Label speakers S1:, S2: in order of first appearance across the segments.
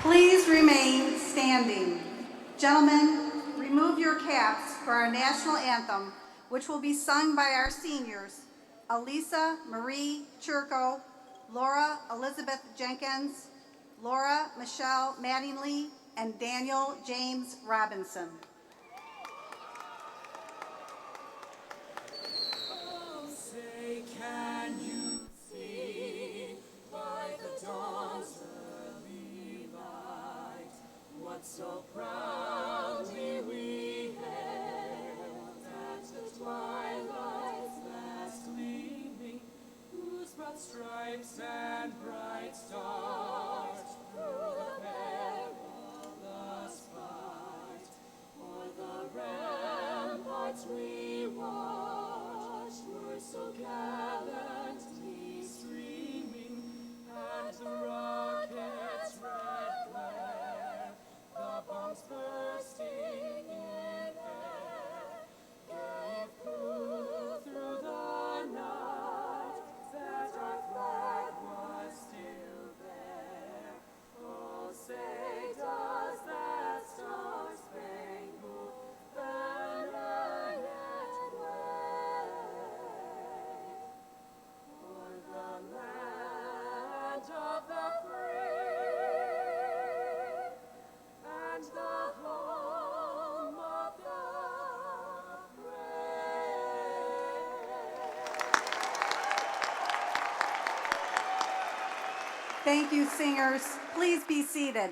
S1: Please remain standing. Gentlemen, remove your caps for our national anthem, which will be sung by our seniors, Elisa Marie Churko, Laura Elizabeth Jenkins, Laura Michelle Mattingly, and Daniel James Robinson.
S2: Oh, say, can you see by the dawn's early light what so proudly we hailed at the twilight's last gleaming, whose broad stripes and bright stars through the perilous fight o'er the ramparts we watched were so gallantly streaming, and the rocket's red glare, the bombs bursting in air, gave proof through the night that our flag was still there. Oh, say, does that star-spangled banner yet wave o'er the land of the free and the home of the brave?
S1: Thank you, singers. Please be seated.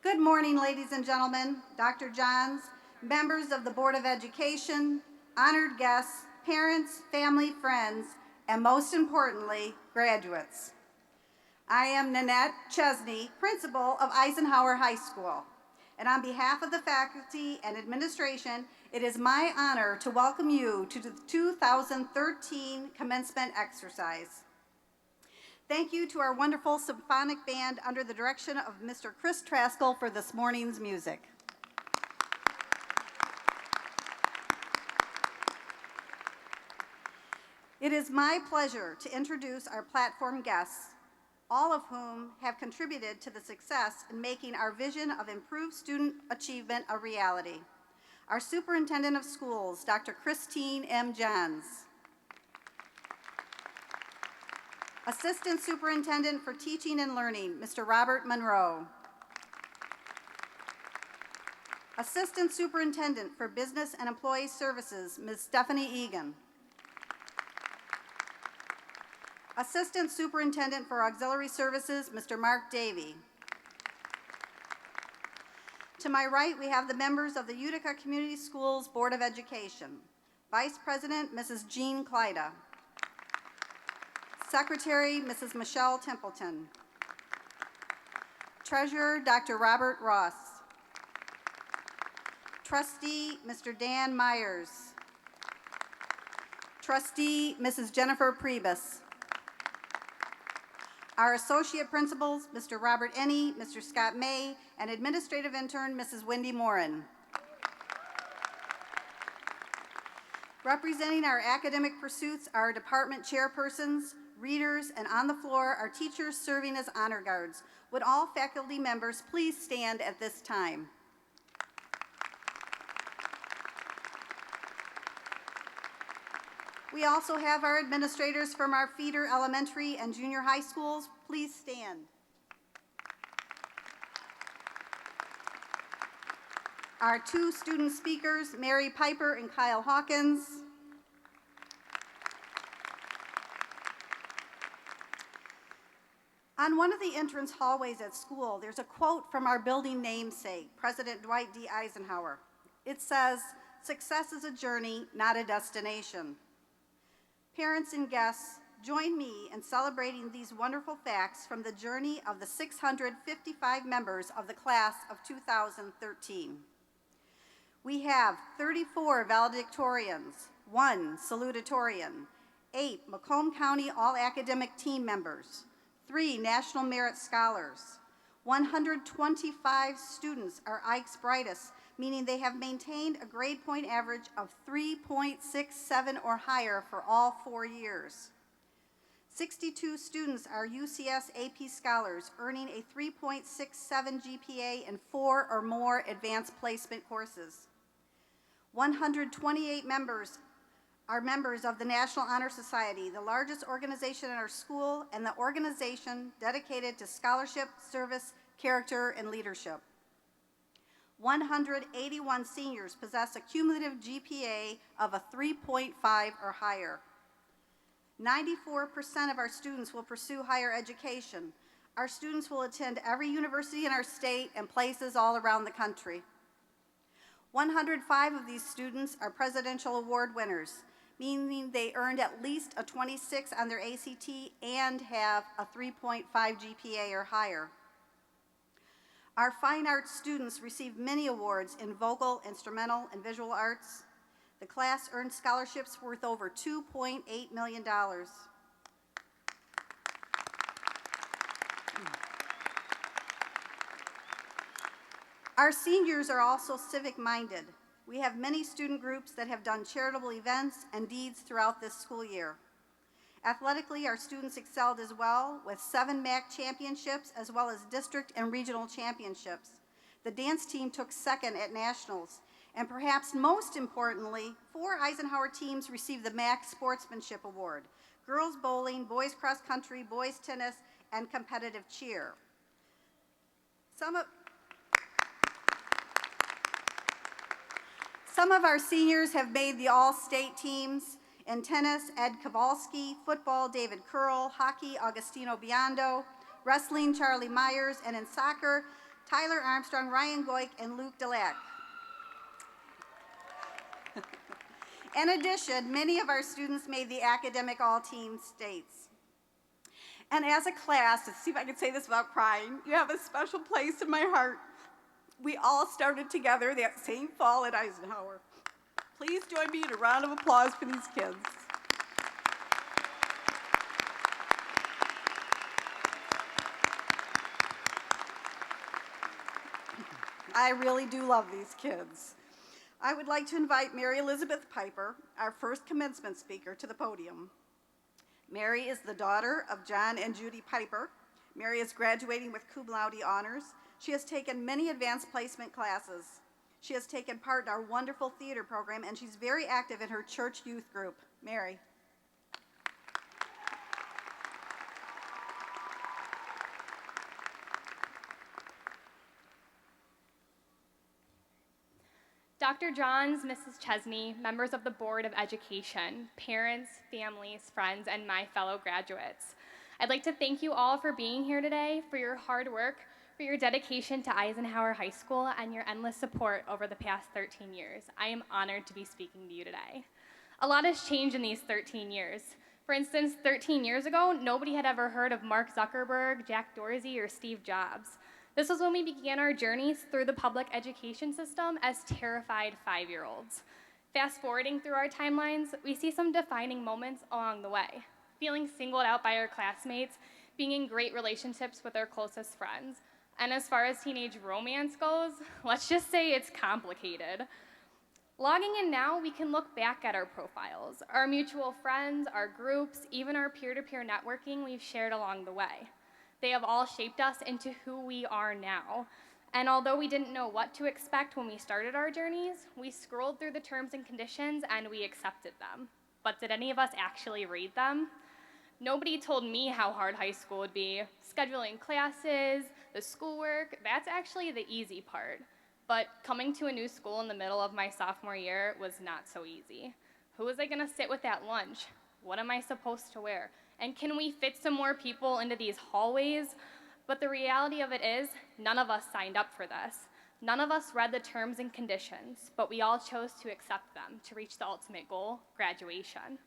S1: Good morning, ladies and gentlemen, Dr. Johns, members of the Board of Education, honored guests, parents, family, friends, and most importantly, graduates. I am Nanette Chesney, principal of Eisenhower High School, and on behalf of the faculty and administration, it is my honor to welcome you to the 2013 commencement exercise. Thank you to our wonderful symphonic band under the direction of Mr. Chris Traskell for this morning's music. It is my pleasure to introduce our platform guests, all of whom have contributed to the success in making our vision of improved student achievement a reality. Our Superintendent of Schools, Dr. Christine M. Johns. Assistant Superintendent for Teaching and Learning, Mr. Robert Monroe. Assistant Superintendent for Business and Employee Services, Ms. Stephanie Egan. Assistant Superintendent for Auxiliary Services, Mr. Mark Davey. To my right, we have the members of the Utica Community Schools Board of Education. Vice President, Mrs. Jean Kleida. Secretary, Mrs. Michelle Templeton. Treasurer, Dr. Robert Ross. Trustee, Mr. Dan Myers. Trustee, Mrs. Jennifer Priebus. Our associate principals, Mr. Robert Enney, Mr. Scott May, and administrative intern, Mrs. Wendy Morin. Representing our academic pursuits are our department chairpersons, readers, and on the floor are teachers serving as honor guards. Would all faculty members please stand at this time? We also have our administrators from our feeder elementary and junior high schools. Please stand. Our two student speakers, Mary Piper and Kyle Hawkins. On one of the entrance hallways at school, there's a quote from our building namesake, President Dwight D. Eisenhower. It says, "Success is a journey, not a destination." Parents and guests, join me in celebrating these wonderful facts from the journey of the 655 members of the class of 2013. We have 34 valedictorians, 1 salutatorian, 8 Macomb County All-Academic Team members, 3 National Merit Scholars. 125 students are Ike's brightest, meaning they have maintained a grade point average of 3.67 or higher for all 4 years. 62 students are UCS AP Scholars, earning a 3.67 GPA in 4 or more advanced placement courses. 128 members are members of the National Honor Society, the largest organization in our school and the organization dedicated to scholarship, service, character, and leadership. 181 seniors possess a cumulative GPA of a 3.5 or higher. 94% of our students will pursue higher education. Our students will attend every university in our state and places all around the country. 105 of these students are Presidential Award winners, meaning they earned at least a 26 on their ACT and have a 3.5 GPA or higher. Our fine arts students receive many awards in vocal, instrumental, and visual arts. The class earned scholarships worth over $2.8 million. Our seniors are also civic-minded. We have many student groups that have done charitable events and deeds throughout this school year. Athletically, our students excelled as well, with 7 MAC championships as well as district and regional championships. The dance team took second at nationals, and perhaps most importantly, 4 Eisenhower teams received the MAC Sportsmanship Award: girls bowling, boys cross country, boys tennis, and competitive cheer. Some of our seniors have made the all-state teams. In tennis, Ed Kowalski; football, David Curl; hockey, Augustino Biondo; wrestling, Charlie Myers; and in soccer, Tyler Armstrong, Ryan Goik, and Luke Delac. In addition, many of our students made the academic all-team states. And as a class, let's see if I can say this without crying, you have a special place in my heart. We all started together that same fall at Eisenhower. Please join me in a round of applause for these kids. I really do love these kids. I would like to invite Mary Elizabeth Piper, our first commencement speaker, to the podium. Mary is the daughter of John and Judy Piper. Mary is graduating with cum laude honors. She has taken many advanced placement classes. She has taken part in our wonderful theater program, and she's very active in her church youth group. Mary.
S3: Dr. Johns, Mrs. Chesney, members of the Board of Education, parents, families, friends, and my fellow graduates. I'd like to thank you all for being here today, for your hard work, for your dedication to Eisenhower High School, and your endless support over the past 13 years. I am honored to be speaking to you today. A lot has changed in these 13 years. For instance, 13 years ago, nobody had ever heard of Mark Zuckerberg, Jack Dorsey, or Steve Jobs. This was when we began our journeys through the public education system as terrified 5-year-olds. Fast forwarding through our timelines, we see some defining moments along the way. Feeling singled out by our classmates, being in great relationships with our closest friends. And as far as teenage romance goes, let's just say it's complicated. Logging in now, we can look back at our profiles, our mutual friends, our groups, even our peer-to-peer networking we've shared along the way. They have all shaped us into who we are now. And although we didn't know what to expect when we started our journeys, we scrolled through the terms and conditions and we accepted them. But did any of us actually read them? Nobody told me how hard high school would be. Scheduling classes, the schoolwork, that's actually the easy part. But coming to a new school in the middle of my sophomore year was not so easy. Who was I gonna sit with at lunch? What am I supposed to wear? And can we fit some more people into these hallways? But the reality of it is, none of us signed up for this. None of us read the terms and conditions, but we all chose to accept them to reach the ultimate goal, graduation.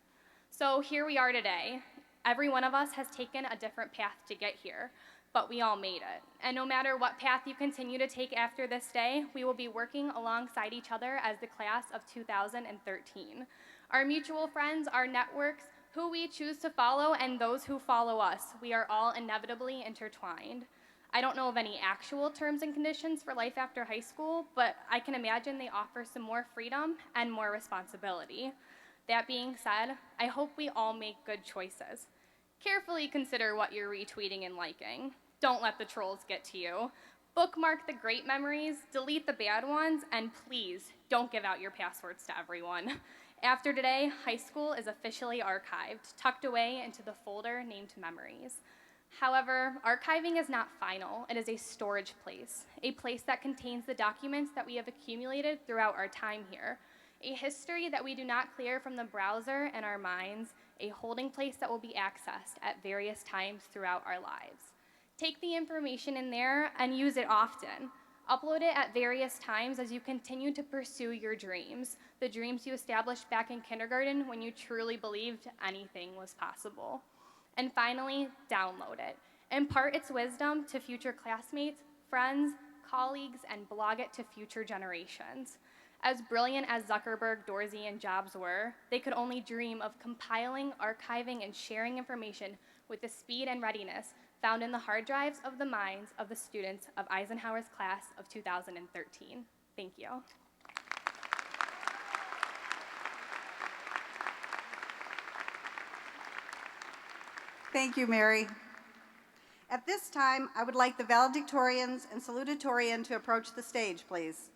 S3: So here we are today. Every one of us has taken a different path to get here, but we all made it. And no matter what path you continue to take after this day, we will be working alongside each other as the class of 2013. Our mutual friends, our networks, who we choose to follow, and those who follow us, we are all inevitably intertwined. I don't know of any actual terms and conditions for life after high school, but I can imagine they offer some more freedom and more responsibility. That being said, I hope we all make good choices. Carefully consider what you're retweeting and liking. Don't let the trolls get to you. Bookmark the great memories, delete the bad ones, and please don't give out your passwords to everyone. After today, high school is officially archived, tucked away into the folder named Memories. However, archiving is not final. It is a storage place, a place that contains the documents that we have accumulated throughout our time here, a history that we do not clear from the browser in our minds, a holding place that will be accessed at various times throughout our lives. Take the information in there and use it often. Upload it at various times as you continue to pursue your dreams, the dreams you established back in kindergarten when you truly believed anything was possible. And finally, download it. Impart its wisdom to future classmates, friends, colleagues, and blog it to future generations. As brilliant as Zuckerberg, Dorsey, and Jobs were, they could only dream of compiling, archiving, and sharing information with the speed and readiness found in the hard drives of the minds of the students of Eisenhower's class of 2013. Thank you.
S1: Thank you, Mary. At this time, I would like the valedictorians and salutatorian to approach the stage, please.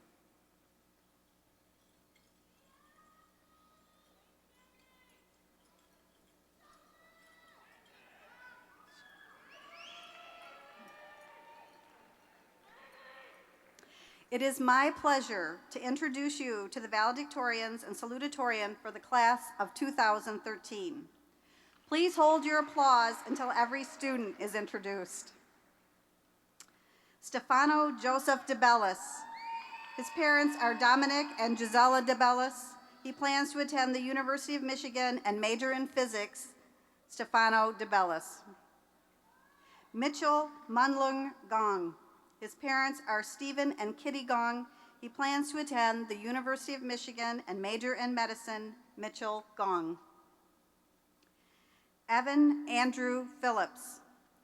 S1: It is my pleasure to introduce you to the valedictorians and salutatorian for the class of 2013. Please hold your applause until every student is introduced. Stefano Joseph DeBellis. His parents are Dominic and Gisela DeBellis. He plans to attend the University of Michigan and major in physics. Stefano DeBellis. Mitchell Munlung Gong. His parents are Stephen and Kitty Gong. He plans to attend the University of Michigan and major in medicine. Mitchell Gong. Evan Andrew Phillips.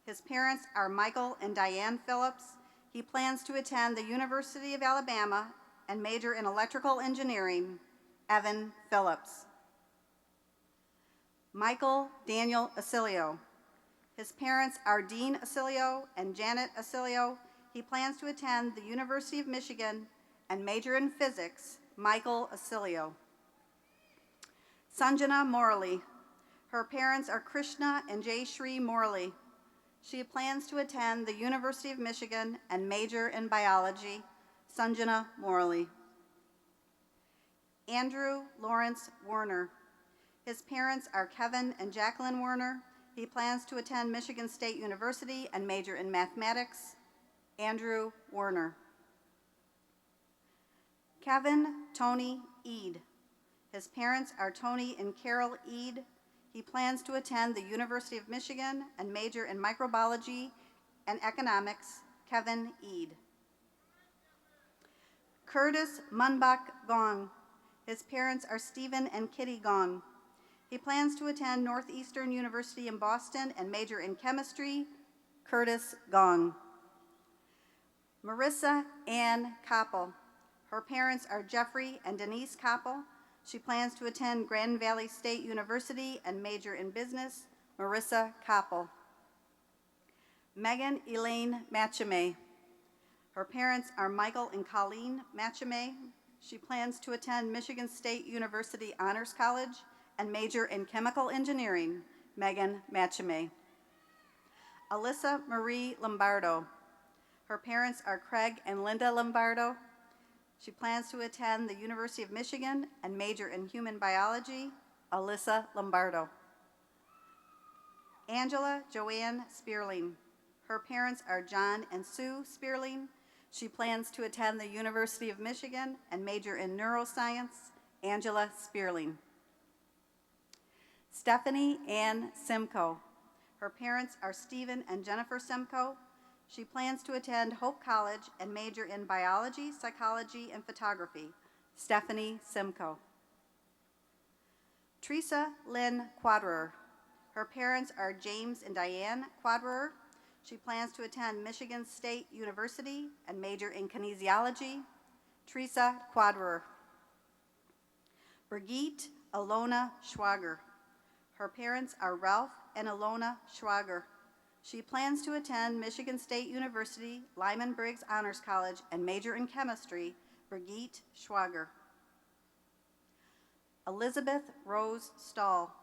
S1: His parents are Michael and Diane Phillips. He plans to attend the University of Alabama and major in electrical engineering. Evan Phillips. Michael Daniel Acilio. His parents are Dean Acilio and Janet Acilio. He plans to attend the University of Michigan and major in physics. Michael Acilio. Sanjana Morley. Her parents are Krishna and Jay Shri Morley. She plans to attend the University of Michigan and major in biology. Sanjana Morley. Andrew Lawrence Werner. His parents are Kevin and Jacqueline Werner. He plans to attend Michigan State University and major in mathematics. Andrew Werner. Kevin Tony Eade. His parents are Tony and Carol Eade. He plans to attend the University of Michigan and major in microbiology and economics. Kevin Eade. Curtis Munbach Gong. His parents are Stephen and Kitty Gong. He plans to attend Northeastern University in Boston and major in chemistry. Curtis Gong. Marissa Ann Koppel. Her parents are Jeffrey and Denise Koppel. She plans to attend Grand Valley State University and major in business. Marissa Koppel. Megan Elaine Machame. Her parents are Michael and Colleen Machame. She plans to attend Michigan State University Honors College and major in chemical engineering. Megan Machame. Alyssa Marie Lombardo. Her parents are Craig and Linda Lombardo. She plans to attend the University of Michigan and major in human biology. Alyssa Lombardo. Angela Joanne Spearling. Her parents are John and Sue Spearling. She plans to attend the University of Michigan and major in neuroscience. Angela Spearling. Stephanie Ann Simcoe. Her parents are Stephen and Jennifer Simcoe. She plans to attend Hope College and major in biology, psychology, and photography. Stephanie Simcoe. Teresa Lynn Quadrer. Her parents are James and Diane Quadrer. She plans to attend Michigan State University and major in kinesiology. Teresa Quadrer. Brigitte Alona Schwager. Her parents are Ralph and Ilona Schwager. She plans to attend Michigan State University, Lyman Briggs Honors College, and major in chemistry, Brigitte Schwager. Elizabeth Rose Stahl.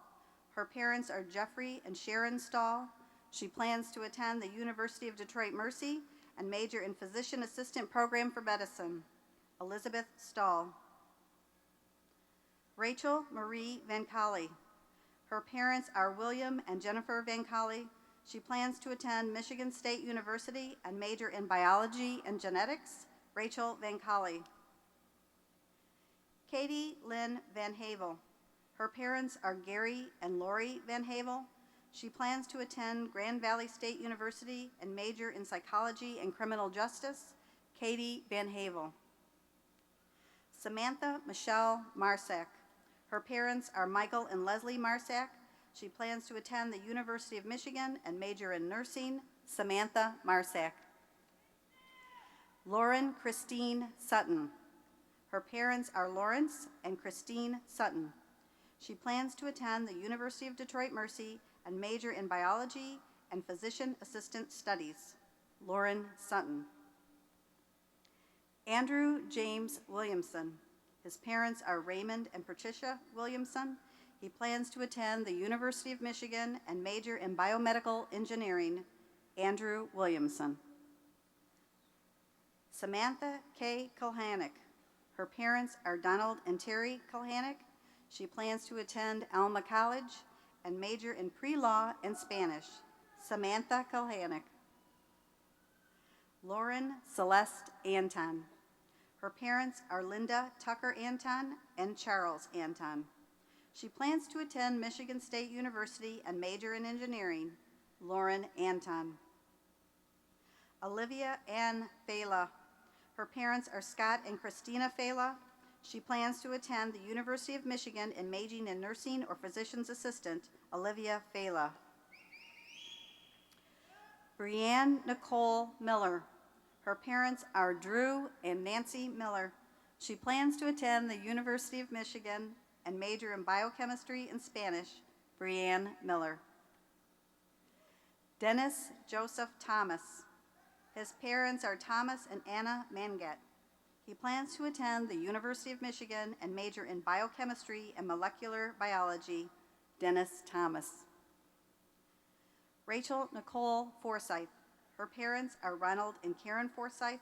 S1: Her parents are Jeffrey and Sharon Stahl. She plans to attend the University of Detroit Mercy and major in Physician Assistant Program for Medicine. Elizabeth Stahl. Rachel Marie Van Colley. Her parents are William and Jennifer Van Colley. She plans to attend Michigan State University and major in biology and genetics. Rachel Van Colley. Katie Lynn Van Havel. Her parents are Gary and Lori Van Havel. She plans to attend Grand Valley State University and major in psychology and criminal justice. Katie Van Havel. Samantha Michelle Marsack. Her parents are Michael and Leslie Marsack. She plans to attend the University of Michigan and major in nursing. Samantha Marsack. Lauren Christine Sutton. Her parents are Lawrence and Christine Sutton. She plans to attend the University of Detroit Mercy and major in biology and physician assistant studies. Lauren Sutton. Andrew James Williamson. His parents are Raymond and Patricia Williamson. He plans to attend the University of Michigan and major in biomedical engineering. Andrew Williamson. Samantha K. Kulhanek. Her parents are Donald and Terry Kulhanek. She plans to attend Alma College and major in pre-law and Spanish. Samantha Kulhanek. Lauren Celeste Anton. Her parents are Linda Tucker Anton and Charles Anton. She plans to attend Michigan State University and major in engineering. Lauren Anton. Olivia Ann Fela. Her parents are Scott and Christina Fela. She plans to attend the University of Michigan and majoring in nursing or physician's assistant. Olivia Fela. Brianne Nicole Miller. Her parents are Drew and Nancy Miller. She plans to attend the University of Michigan and major in biochemistry and Spanish. Brianne Miller. Dennis Joseph Thomas. His parents are Thomas and Anna Mangat. He plans to attend the University of Michigan and major in biochemistry and molecular biology. Dennis Thomas. Rachel Nicole Forsyth. Her parents are Ronald and Karen Forsyth.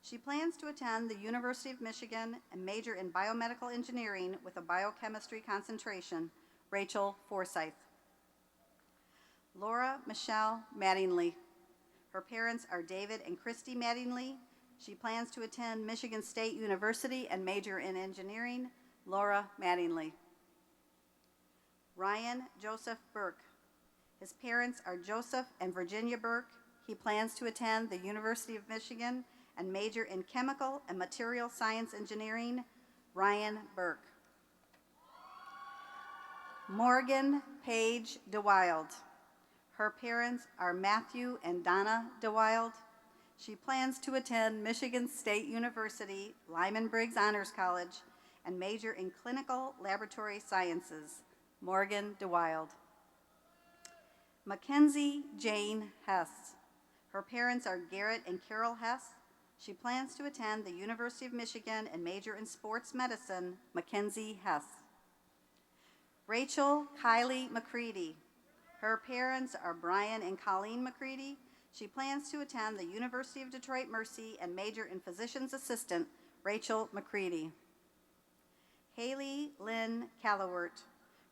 S1: She plans to attend the University of Michigan and major in biomedical engineering with a biochemistry concentration. Rachel Forsyth. Laura Michelle Mattingly. Her parents are David and Christy Mattingly. She plans to attend Michigan State University and major in engineering. Laura Mattingly. Ryan Joseph Burke. His parents are Joseph and Virginia Burke. He plans to attend the University of Michigan and major in chemical and material science engineering. Ryan Burke. Morgan Page DeWild. Her parents are Matthew and Donna DeWild. She plans to attend Michigan State University, Lyman Briggs Honors College, and major in clinical laboratory sciences. Morgan DeWild. Mackenzie Jane Hess. Her parents are Garrett and Carol Hess. She plans to attend the University of Michigan and major in sports medicine. Mackenzie Hess. Rachel Kylie McCready. Her parents are Brian and Colleen McCready. She plans to attend the University of Detroit Mercy and major in physician's assistant. Rachel McCready. Haley Lynn Callawert.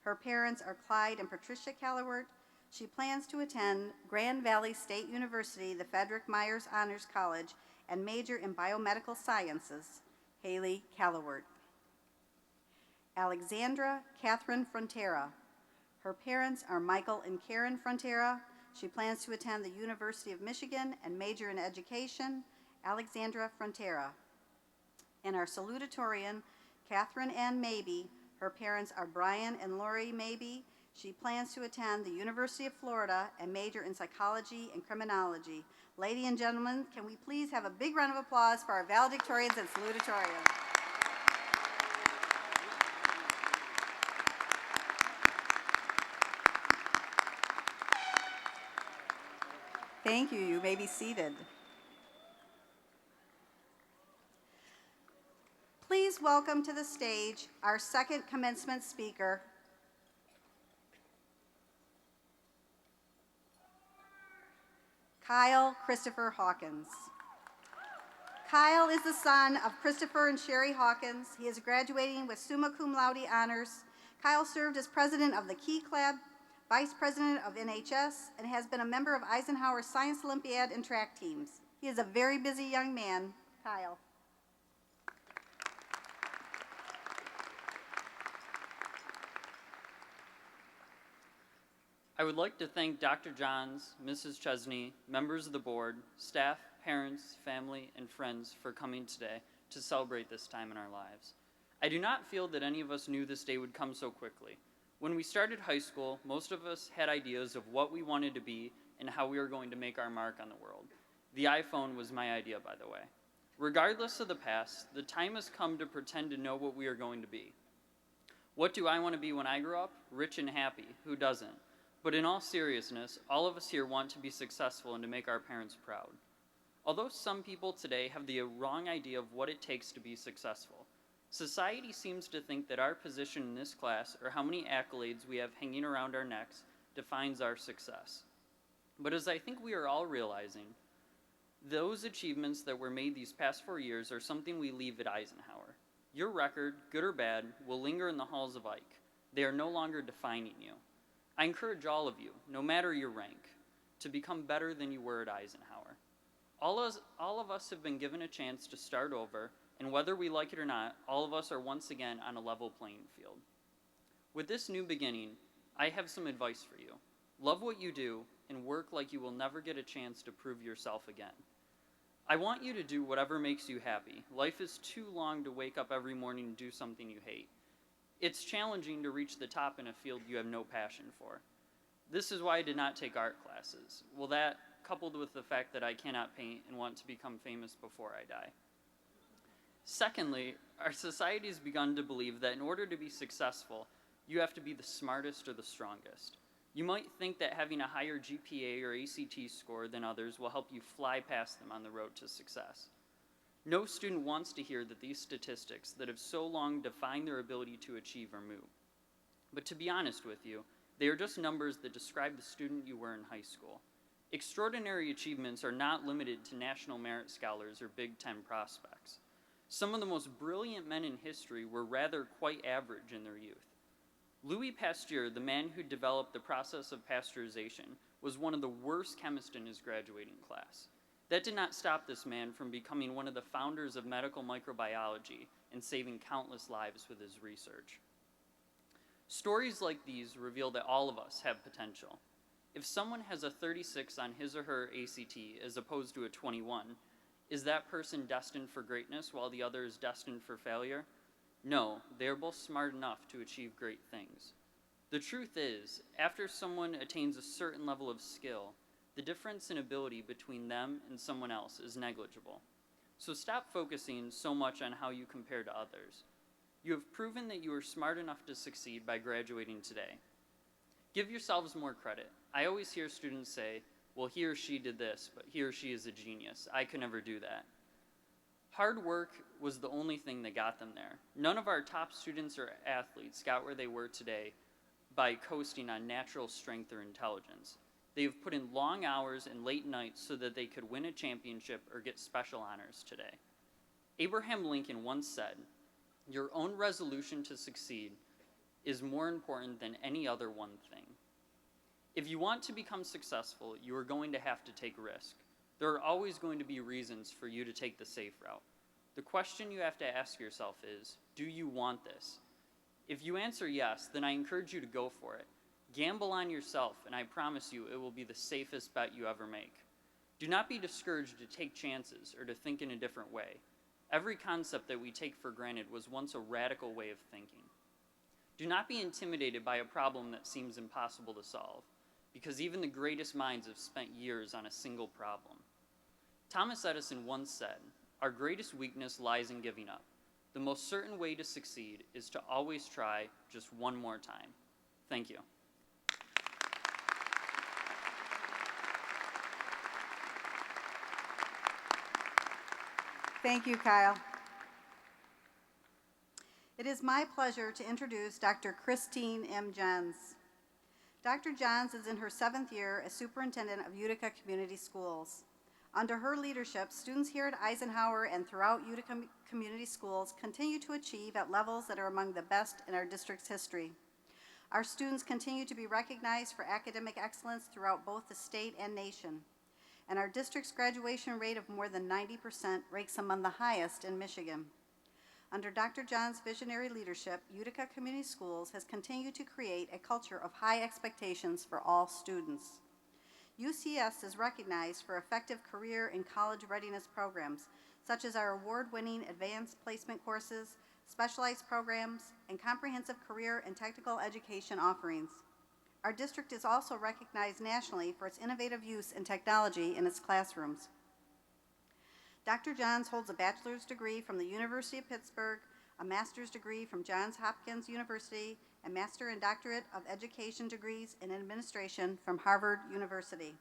S1: Her parents are Clyde and Patricia Callawert. She plans to attend Grand Valley State University, the Frederick Myers Honors College, and major in biomedical sciences. Haley Callawert. Alexandra Catherine Frontera. Her parents are Michael and Karen Frontera. She plans to attend the University of Michigan and major in education. Alexandra Frontera. And our salutatorian, Catherine Ann Mabey. Her parents are Brian and Lori Mabey. She plans to attend the University of Florida and major in psychology and criminology. Ladies and gentlemen, can we please have a big round of applause for our valedictorians and salutatorians? Thank you. You may be seated. Please welcome to the stage our second commencement speaker, Kyle Christopher Hawkins. Kyle is the son of Christopher and Sherry Hawkins. He is graduating with summa cum laude honors. Kyle served as president of the Key Club, vice president of NHS, and has been a member of Eisenhower Science Olympiad and track teams. He is a very busy young man. Kyle.
S4: I would like to thank Dr. Johns, Mrs. Chesney, members of the board, staff, parents, family, and friends for coming today to celebrate this time in our lives. I do not feel that any of us knew this day would come so quickly. When we started high school, most of us had ideas of what we wanted to be and how we were going to make our mark on the world. The iPhone was my idea, by the way. Regardless of the past, the time has come to pretend to know what we are going to be. What do I want to be when I grow up? Rich and happy. Who doesn't? But in all seriousness, all of us here want to be successful and to make our parents proud. Although some people today have the wrong idea of what it takes to be successful, society seems to think that our position in this class or how many accolades we have hanging around our necks defines our success. But as I think we are all realizing, those achievements that were made these past 4 years are something we leave at Eisenhower. Your record, good or bad, will linger in the halls of Ike. They are no longer defining you. I encourage all of you, no matter your rank, to become better than you were at Eisenhower. All of us have been given a chance to start over, and whether we like it or not, all of us are once again on a level playing field. With this new beginning, I have some advice for you. Love what you do and work like you will never get a chance to prove yourself again. I want you to do whatever makes you happy. Life is too long to wake up every morning and do something you hate. It's challenging to reach the top in a field you have no passion for. This is why I did not take art classes. Well, that, coupled with the fact that I cannot paint and want to become famous before I die. Secondly, our society has begun to believe that in order to be successful, you have to be the smartest or the strongest. You might think that having a higher GPA or ACT score than others will help you fly past them on the road to success. No student wants to hear that these statistics that have so long defined their ability to achieve are moot. But to be honest with you, they are just numbers that describe the student you were in high school. Extraordinary achievements are not limited to national merit scholars or Big Ten prospects. Some of the most brilliant men in history were rather quite average in their youth. Louis Pasteur, the man who developed the process of pasteurization, was one of the worst chemists in his graduating class. That did not stop this man from becoming one of the founders of medical microbiology and saving countless lives with his research. Stories like these reveal that all of us have potential. If someone has a 36 on his or her ACT as opposed to a 21, is that person destined for greatness while the other is destined for failure? No, they are both smart enough to achieve great things. The truth is, after someone attains a certain level of skill, the difference in ability between them and someone else is negligible. So stop focusing so much on how you compare to others. You have proven that you are smart enough to succeed by graduating today. Give yourselves more credit. I always hear students say, well, he or she did this, but he or she is a genius. I could never do that. Hard work was the only thing that got them there. None of our top students or athletes got where they were today by coasting on natural strength or intelligence. They have put in long hours and late nights so that they could win a championship or get special honors today. Abraham Lincoln once said, "Your own resolution to succeed is more important than any other one thing." If you want to become successful, you are going to have to take risk. There are always going to be reasons for you to take the safe route. The question you have to ask yourself is, do you want this? If you answer yes, then I encourage you to go for it. Gamble on yourself, and I promise you it will be the safest bet you ever make. Do not be discouraged to take chances or to think in a different way. Every concept that we take for granted was once a radical way of thinking. Do not be intimidated by a problem that seems impossible to solve, because even the greatest minds have spent years on a single problem. Thomas Edison once said, "Our greatest weakness lies in giving up. The most certain way to succeed is to always try just one more time." Thank you.
S1: Thank you, Kyle. It is my pleasure to introduce Dr. Christine M. Jens. Dr. Jens is in her 7th year as superintendent of Utica Community Schools. Under her leadership, students here at Eisenhower and throughout Utica Community Schools continue to achieve at levels that are among the best in our district's history. Our students continue to be recognized for academic excellence throughout both the state and nation. And our district's graduation rate of more than 90% ranks among the highest in Michigan. Under Dr. John's visionary leadership, Utica Community Schools has continued to create a culture of high expectations for all students. UCS is recognized for effective career and college readiness programs, such as our award-winning advanced placement courses, specialized programs, and comprehensive career and technical education offerings. Our district is also recognized nationally for its innovative use in technology in its classrooms. Dr. Johns holds a bachelor's degree from the University of Pittsburgh, a master's degree from Johns Hopkins University, and master and doctorate of education degrees in administration from Harvard University.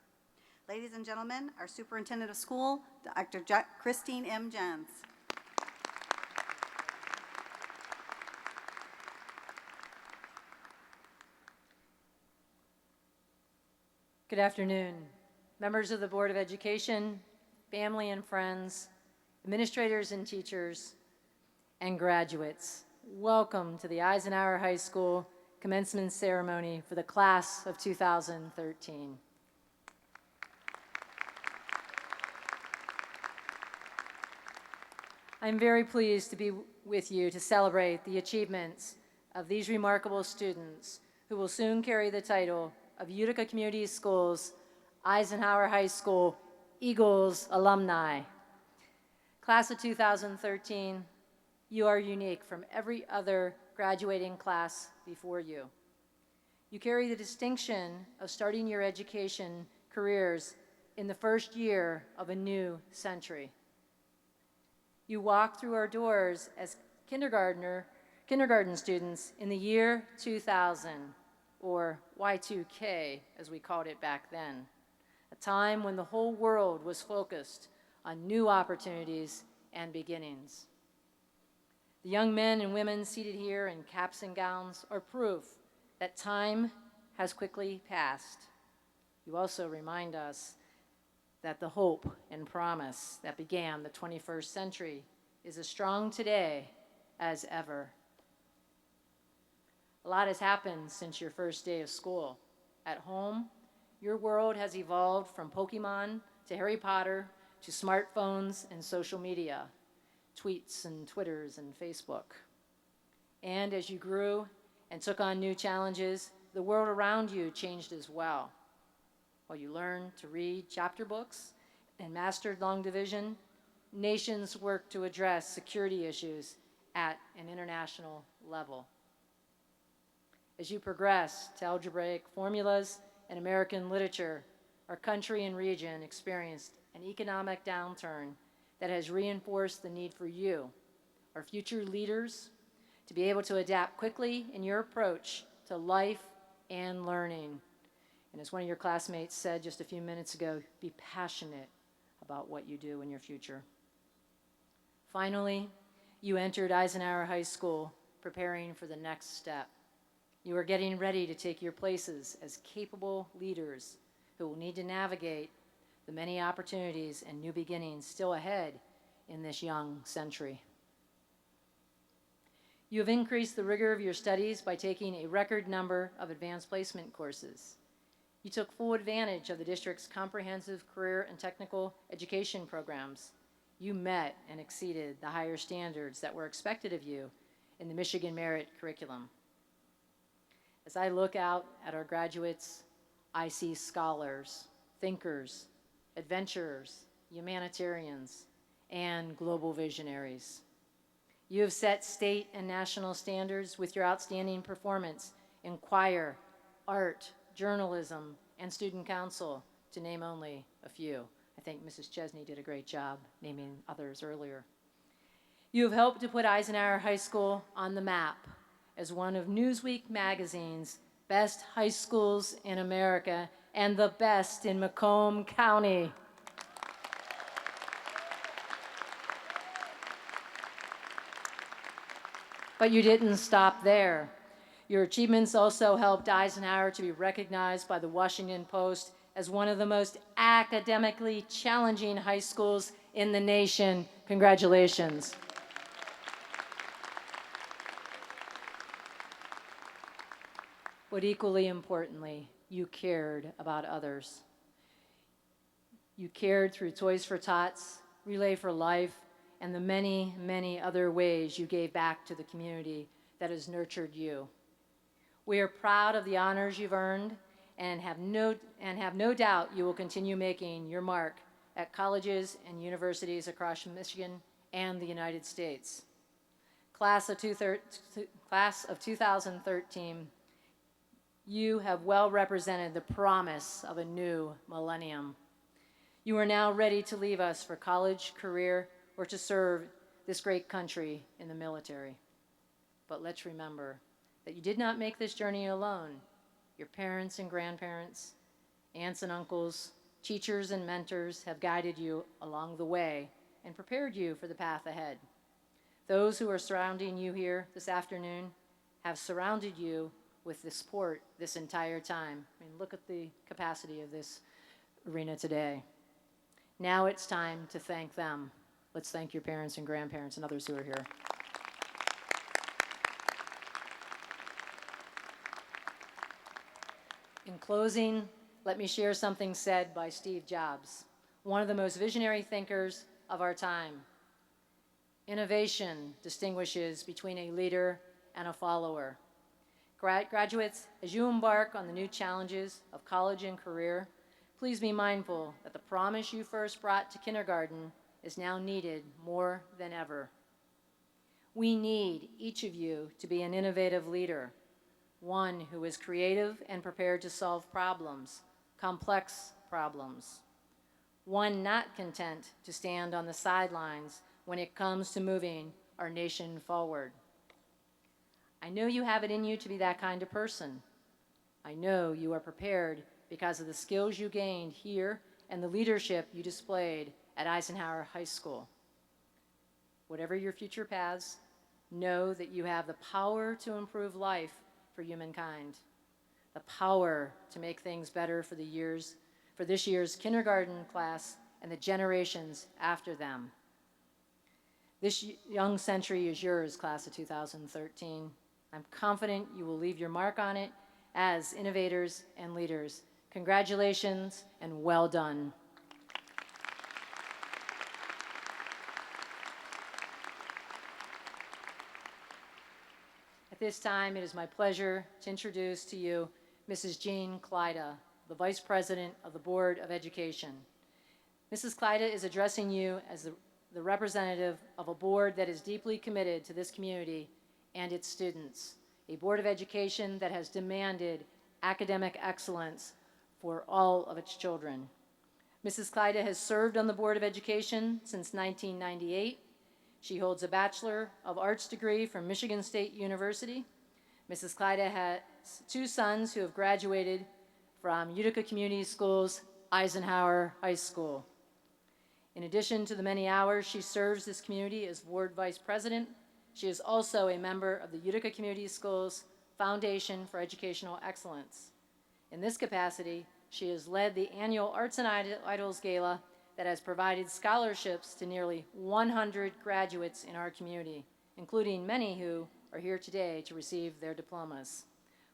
S1: Ladies and gentlemen, our superintendent of school, Dr. Christine M. Jens.
S5: Good afternoon, members of the Board of Education, family and friends, administrators and teachers, and graduates. Welcome to the Eisenhower High School commencement ceremony for the class of 2013. I'm very pleased to be with you to celebrate the achievements of these remarkable students who will soon carry the title of Utica Community Schools Eisenhower High School Eagles alumni. Class of 2013, you are unique from every other graduating class before you. You carry the distinction of starting your education careers in the first year of a new century. You walk through our doors as kindergarten students in the year 2000, or Y2K as we called it back then, a time when the whole world was focused on new opportunities and beginnings. The young men and women seated here in caps and gowns are proof that time has quickly passed. You also remind us that the hope and promise that began the 21st century is as strong today as ever. A lot has happened since your first day of school. At home, your world has evolved from Pokemon to Harry Potter to smartphones and social media, tweets and Twitters and Facebook. And as you grew and took on new challenges, the world around you changed as well. While you learned to read chapter books and mastered long division, nations worked to address security issues at an international level. As you progressed to algebraic formulas and American literature, our country and region experienced an economic downturn that has reinforced the need for you, our future leaders, to be able to adapt quickly in your approach to life and learning. And as one of your classmates said just a few minutes ago, be passionate about what you do in your future. Finally, you entered Eisenhower High School preparing for the next step. You are getting ready to take your places as capable leaders who will need to navigate the many opportunities and new beginnings still ahead in this young century. You have increased the rigor of your studies by taking a record number of advanced placement courses. You took full advantage of the district's comprehensive career and technical education programs. You met and exceeded the higher standards that were expected of you in the Michigan Merit Curriculum. As I look out at our graduates, I see scholars, thinkers, adventurers, humanitarians, and global visionaries. You have set state and national standards with your outstanding performance in choir, art, journalism, and student council, to name only a few. I think Mrs. Chesney did a great job naming others earlier. You have helped to put Eisenhower High School on the map as one of Newsweek magazine's best high schools in America and the best in Macomb County. But you didn't stop there. Your achievements also helped Eisenhower to be recognized by the Washington Post as one of the most academically challenging high schools in the nation. Congratulations. But equally importantly, you cared about others. You cared through Toys for Tots, Relay for Life, and the many, many other ways you gave back to the community that has nurtured you. We are proud of the honors you've earned and have no doubt you will continue making your mark at colleges and universities across Michigan and the United States. Class of 2013, you have well represented the promise of a new millennium. You are now ready to leave us for college, career, or to serve this great country in the military. But let's remember that you did not make this journey alone. Your parents and grandparents, aunts and uncles, teachers and mentors have guided you along the way and prepared you for the path ahead. Those who are surrounding you here this afternoon have surrounded you with the support this entire time. I mean, look at the capacity of this arena today. Now it's time to thank them. Let's thank your parents and grandparents and others who are here. In closing, let me share something said by Steve Jobs, one of the most visionary thinkers of our time. Innovation distinguishes between a leader and a follower. Graduates, as you embark on the new challenges of college and career, please be mindful that the promise you first brought to kindergarten is now needed more than ever. We need each of you to be an innovative leader, one who is creative and prepared to solve problems, complex problems, one not content to stand on the sidelines when it comes to moving our nation forward. I know you have it in you to be that kind of person. I know you are prepared because of the skills you gained here and the leadership you displayed at Eisenhower High School. Whatever your future paths, know that you have the power to improve life for humankind, the power to make things better for this year's kindergarten class and the generations after them. This young century is yours, class of 2013. I'm confident you will leave your mark on it as innovators and leaders. Congratulations and well done. At this time, it is my pleasure to introduce to you Mrs. Jean Kleida, the Vice President of the Board of Education. Mrs. Kleida is addressing you as the representative of a board that is deeply committed to this community and its students, a Board of Education that has demanded academic excellence for all of its children. Mrs. Kleida has served on the Board of Education since 1998. She holds a Bachelor of Arts degree from Michigan State University. Mrs. Kleida has two sons who have graduated from Utica Community Schools, Eisenhower High School. In addition to the many hours she serves this community as Board Vice President, she is also a member of the Utica Community Schools Foundation for Educational Excellence. In this capacity, she has led the annual Arts and Idols Gala that has provided scholarships to nearly 100 graduates in our community, including many who are here today to receive their diplomas.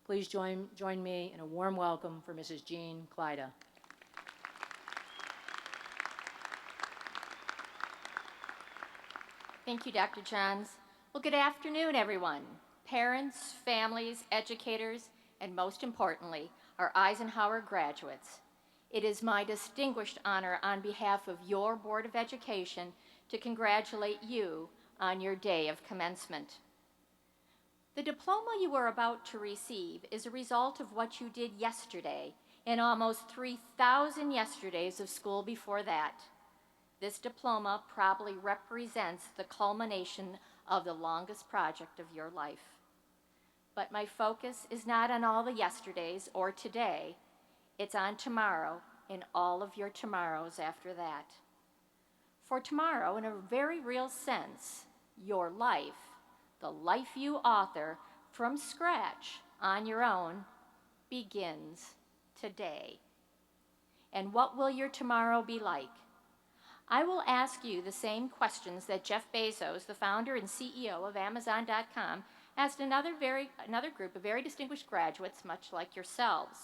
S5: Please join me in a warm welcome for Mrs. Jean Kleida.
S6: Thank you, Dr. Johns. Well, good afternoon, everyone. Parents, families, educators, and most importantly, our Eisenhower graduates. It is my distinguished honor on behalf of your Board of Education to congratulate you on your day of commencement. The diploma you are about to receive is a result of what you did yesterday and almost 3,000 yesterdays of school before that. This diploma probably represents the culmination of the longest project of your life. But my focus is not on all the yesterdays or today, it's on tomorrow and all of your tomorrows after that. For tomorrow, in a very real sense, your life, The life you author from scratch on your own begins today. And what will your tomorrow be like? I will ask you the same questions that Jeff Bezos, the founder and CEO of Amazon.com, asked another group of very distinguished graduates, much like yourselves.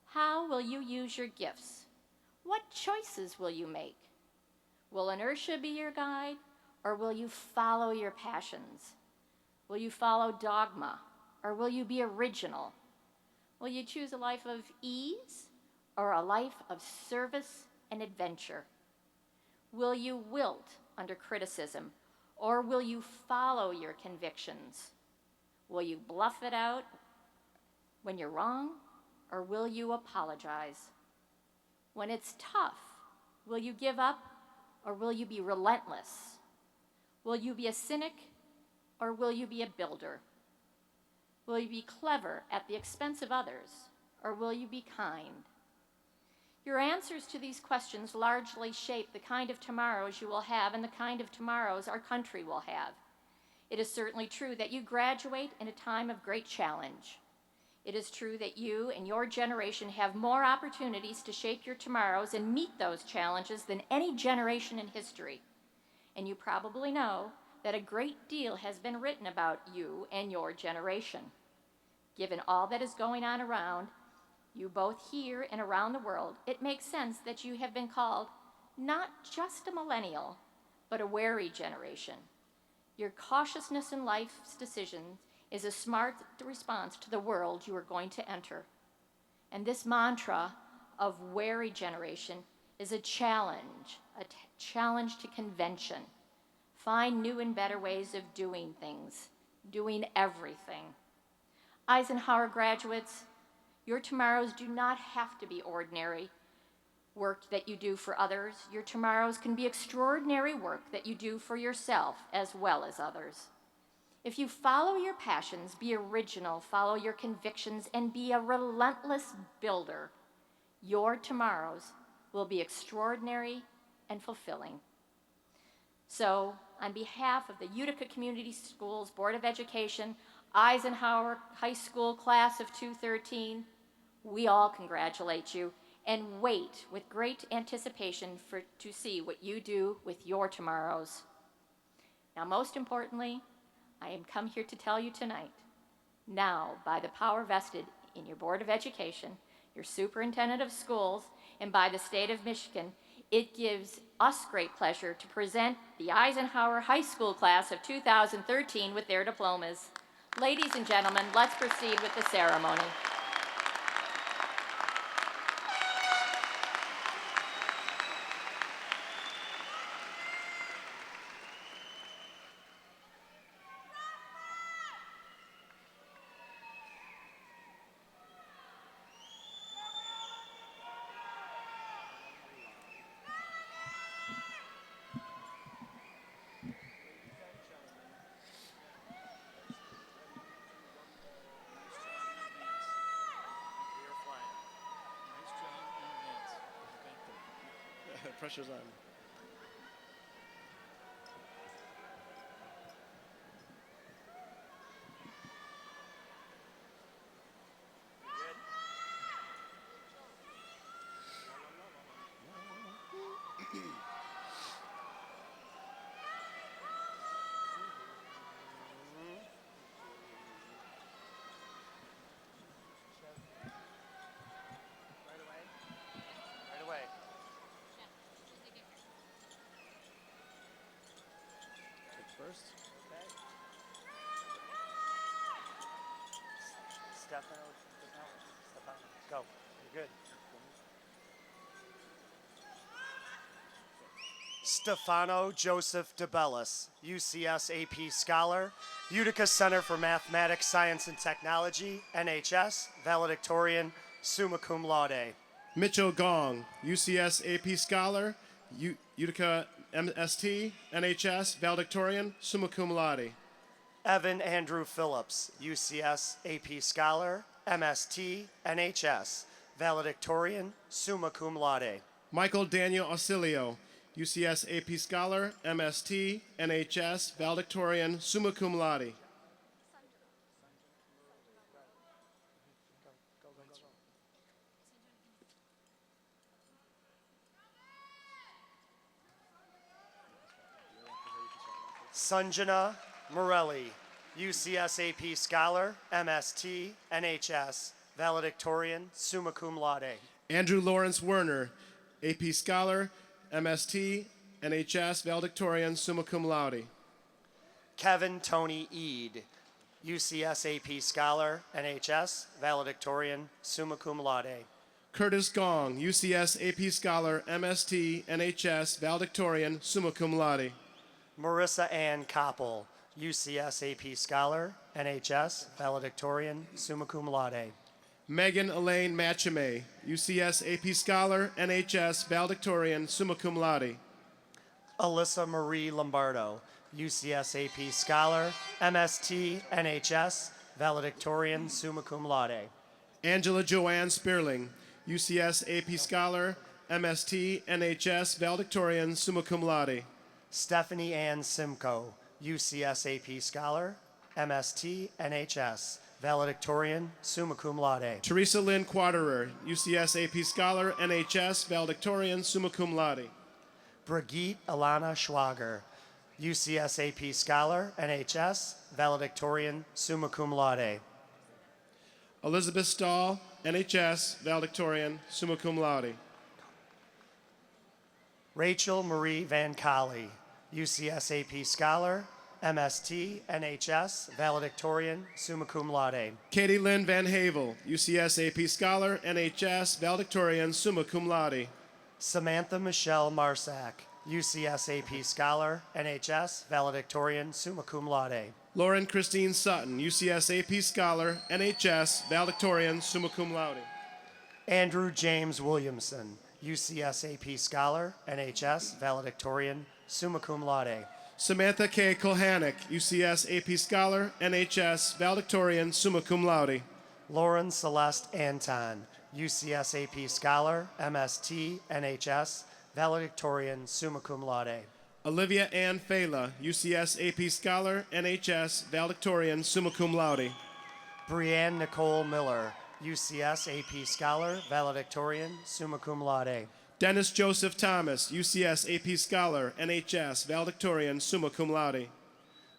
S6: How will you use your gifts? What choices will you make? Will inertia be your guide, or will you follow your passions? Will you follow dogma, or will you be original? Will you choose a life of ease, or a life of service and adventure? Will you wilt under criticism, or will you follow your convictions? Will you bluff it out when you're wrong, or will you apologize? When it's tough, will you give up, or will you be relentless? Will you be a cynic, or will you be a builder? Will you be clever at the expense of others, or will you be kind? Your answers to these questions largely shape the kind of tomorrows you will have and the kind of tomorrows our country will have. It is certainly true that you graduate in a time of great challenge. It is true that you and your generation have more opportunities to shape your tomorrows and meet those challenges than any generation in history. And you probably know that a great deal has been written about you and your generation. Given all that is going on around you both here and around the world, it makes sense that you have been called not just a millennial, but a wary generation. Your cautiousness in life's decisions is a smart response to the world you are going to enter. And this mantra of wary generation is a challenge to convention. Find new and better ways of doing things, doing everything. Eisenhower graduates, your tomorrows do not have to be ordinary work that you do for others. Your tomorrows can be extraordinary work that you do for yourself as well as others. If you follow your passions, be original, follow your convictions, and be a relentless builder, your tomorrows will be extraordinary and fulfilling. So, on behalf of the Utica Community Schools Board of Education, Eisenhower High School Class of 2013, we all congratulate you and wait with great anticipation to see what you do with your tomorrows. Now, most importantly, I am come here to tell you tonight, now, by the power vested in your Board of Education, your Superintendent of Schools, and by the State of Michigan, it gives us great pleasure to present the Eisenhower High School Class of 2013 with their diplomas. Ladies and gentlemen, let's proceed with the ceremony.
S7: Pressure's on.
S8: Right away.
S7: First.
S8: Okay. Stefano, go. You're good. Stefano Joseph DeBellis, UCS AP Scholar, Utica Center for Mathematics, Science, and Technology, NHS, valedictorian, summa cum laude.
S7: Mitchell Gong, UCS AP Scholar, Utica MST, NHS, valedictorian, summa cum laude.
S8: Evan Andrew Phillips, UCS AP Scholar, MST, NHS, valedictorian, summa cum laude.
S7: Michael Daniel Ausilio, UCS AP Scholar, MST, NHS, valedictorian, summa cum laude.
S8: Sanjana Morelli, UCS AP Scholar, MST, NHS, valedictorian, summa cum laude.
S7: Andrew Lawrence Werner, AP Scholar, MST, NHS, valedictorian, summa cum laude.
S8: Kevin Tony Eade, UCS AP Scholar, NHS, valedictorian, summa cum laude.
S7: Curtis Gong, UCS AP Scholar, MST, NHS, valedictorian, summa cum laude.
S8: Marissa Ann Koppel, UCS AP Scholar, NHS, valedictorian, summa cum laude.
S7: Megan Elaine Machame, UCS AP Scholar, NHS, valedictorian, summa cum laude.
S8: Alyssa Marie Lombardo, UCS AP Scholar, MST, NHS, valedictorian, summa cum laude.
S7: Angela Joanne Spearling, UCS AP Scholar, MST, NHS, valedictorian, summa cum laude.
S8: Stephanie Ann Simcoe, UCS AP Scholar, MST, NHS, valedictorian, summa cum laude.
S7: Teresa Lynn Quaderer, UCS AP Scholar, NHS, valedictorian, summa cum laude.
S8: Brigitte Alana Schwager, UCS AP Scholar, NHS, valedictorian, summa cum laude.
S7: Elizabeth Stahl, NHS, valedictorian, summa cum laude.
S8: Rachel Marie Van Colley, UCS AP Scholar, MST, NHS, valedictorian, summa cum laude.
S7: Katie Lynn Van Havel, UCS AP Scholar, NHS, valedictorian, summa cum laude.
S8: Samantha Michelle Marsack, UCS AP Scholar, NHS, valedictorian, summa cum laude.
S7: Lauren Christine Sutton, UCS AP Scholar, NHS, valedictorian, summa cum laude.
S8: Andrew James Williamson, UCS AP Scholar, NHS, valedictorian, summa cum laude.
S7: Samantha K. Kulhanek, UCS AP Scholar, NHS, valedictorian, summa cum laude.
S8: Lauren Celeste Anton, UCS AP Scholar, MST, NHS, valedictorian, summa cum laude.
S7: Olivia Ann Fela, UCS AP Scholar, NHS, valedictorian, summa cum laude.
S8: Brianne Nicole Miller, UCS AP Scholar, valedictorian, summa cum laude.
S7: Dennis Joseph Thomas, UCS AP Scholar, NHS, valedictorian, summa cum laude.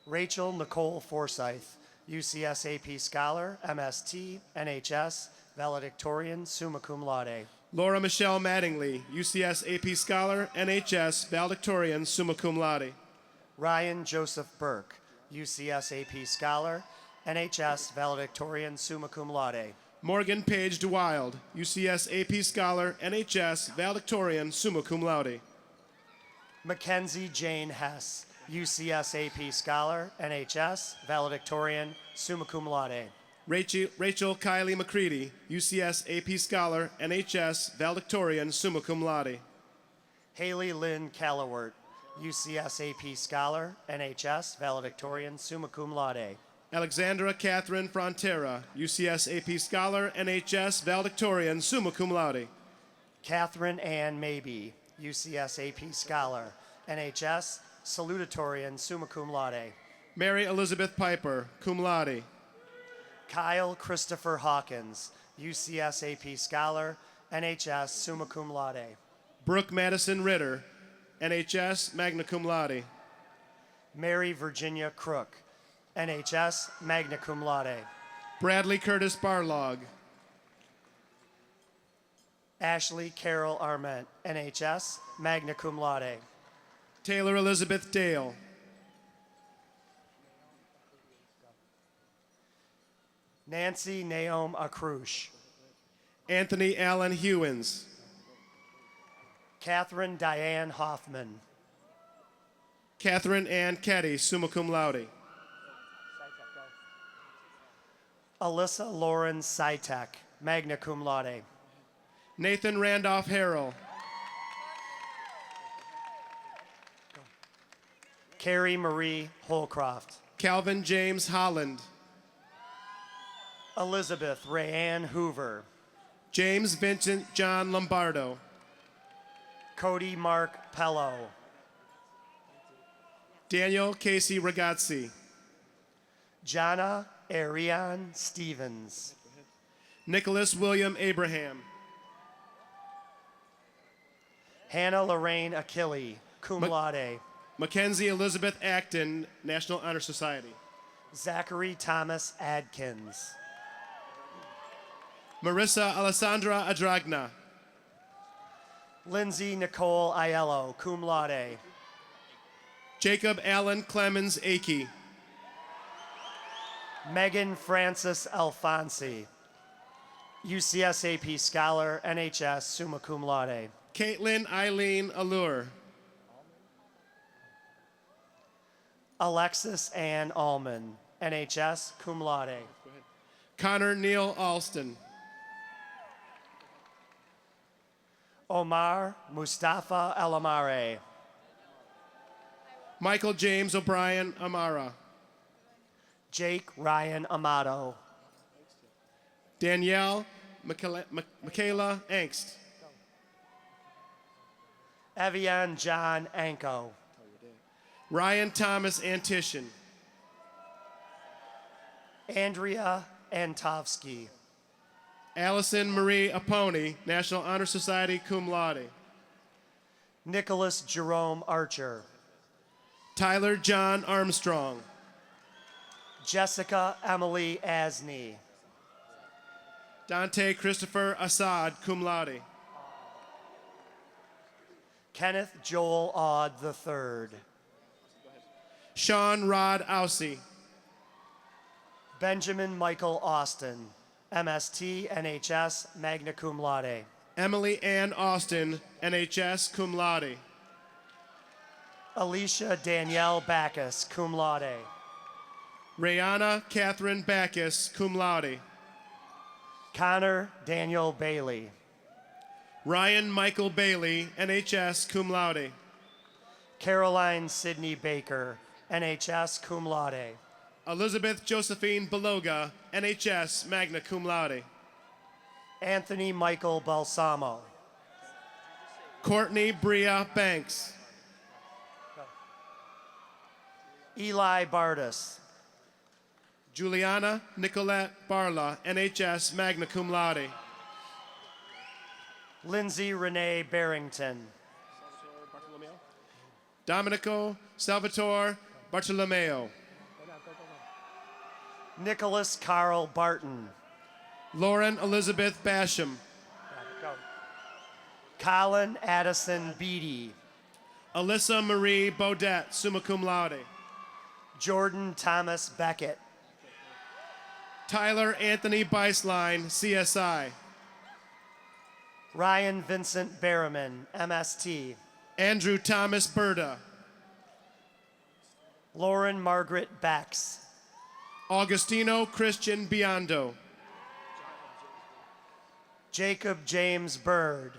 S8: Rachel Nicole Forsyth, UCS AP Scholar, MST, NHS, valedictorian, summa cum laude.
S7: Laura Michelle Mattingly, UCS AP Scholar, NHS, valedictorian, summa cum laude.
S8: Ryan Joseph Burke, UCS AP Scholar, NHS, valedictorian, summa cum laude.
S7: Morgan Page DeWild, UCS AP Scholar, NHS, valedictorian, summa cum laude.
S8: Mackenzie Jane Hess, UCS AP Scholar, NHS, valedictorian, summa cum laude.
S7: Rachel Kylie McCready, UCS AP Scholar, NHS, valedictorian, summa cum laude.
S8: Haley Lynn Callawert, UCS AP Scholar, NHS, valedictorian, summa cum laude.
S7: Alexandra Catherine Frontera, UCS AP Scholar, NHS, valedictorian, summa cum laude.
S8: Catherine Ann Maybe, UCS AP Scholar, NHS, salutatorian, summa cum laude.
S7: Mary Elizabeth Piper, cum laude.
S8: Kyle Christopher Hawkins, UCS AP Scholar, NHS, summa cum laude.
S7: Brooke Madison Ritter, NHS, magna cum laude.
S8: Mary Virginia Crook, NHS, magna cum laude.
S7: Bradley Curtis Barlog.
S8: Ashley Carol Arment, NHS, magna cum laude.
S7: Taylor Elizabeth Dale.
S8: Nancy Naom Akrush.
S7: Anthony Allen Hewins.
S8: Catherine Diane Hoffman.
S7: Catherine Ann Keddy, summa cum laude.
S8: Alyssa Lauren Sitek, magna cum laude.
S7: Nathan Randolph Harrell.
S8: Carrie Marie Holcroft.
S7: Calvin James Holland.
S8: Elizabeth Rayanne Hoover.
S7: James Vincent John Lombardo.
S8: Cody Mark Pello.
S7: Daniel Casey Ragazzi.
S8: Jana Ariane Stevens.
S7: Nicholas William Abraham.
S8: Hannah Lorraine Achille, cum laude.
S7: Mackenzie Elizabeth Acton, National Honor Society.
S8: Zachary Thomas Adkins.
S7: Marissa Alessandra Adragna.
S8: Lindsay Nicole Aiello, cum laude.
S7: Jacob Allen Clemens Akey.
S8: Megan Francis Alfonsi. UCS AP Scholar, NHS, summa cum laude.
S7: Caitlin Eileen Allure.
S8: Alexis Ann Allman, NHS, cum laude.
S7: Connor Neil Alston.
S8: Omar Mustafa Elamare.
S7: Michael James O'Brien Amara.
S8: Jake Ryan Amato.
S7: Danielle Michaela Angst.
S8: Evian John Anko.
S7: Ryan Thomas Antishin.
S8: Andrea Antovsky.
S7: Allison Marie Aponi, National Honor Society, cum laude.
S8: Nicholas Jerome Archer.
S7: Tyler John Armstrong.
S8: Jessica Emily Asney.
S7: Dante Christopher Assad, cum laude.
S8: Kenneth Joel Aud III.
S7: Sean Rod Aussie.
S8: Benjamin Michael Austin, MST, NHS, magna cum laude.
S7: Emily Ann Austin, NHS, cum laude.
S8: Alicia Danielle Backus, cum laude.
S7: Rayana Catherine Backus, cum laude.
S8: Connor Daniel Bailey.
S7: Ryan Michael Bailey, NHS, cum laude.
S8: Caroline Sidney Baker, NHS, cum laude.
S7: Elizabeth Josephine Beloga, NHS, magna cum laude.
S8: Anthony Michael Balsamo.
S7: Courtney Bria Banks.
S8: Eli Bardis.
S7: Juliana Nicolette Barla, NHS, magna cum laude.
S8: Lindsay Renee Barrington.
S7: Domenico Salvatore Bartolomeo.
S8: Nicholas Carl Barton.
S7: Lauren Elizabeth Basham.
S8: Colin Addison Beatty.
S7: Alyssa Marie Baudet, summa cum laude.
S8: Jordan Thomas Beckett.
S7: Tyler Anthony Beislein, CSI.
S8: Ryan Vincent Berriman, MST.
S7: Andrew Thomas Berta.
S8: Lauren Margaret Bax.
S7: Augustino Christian Biondo.
S8: Jacob James Bird.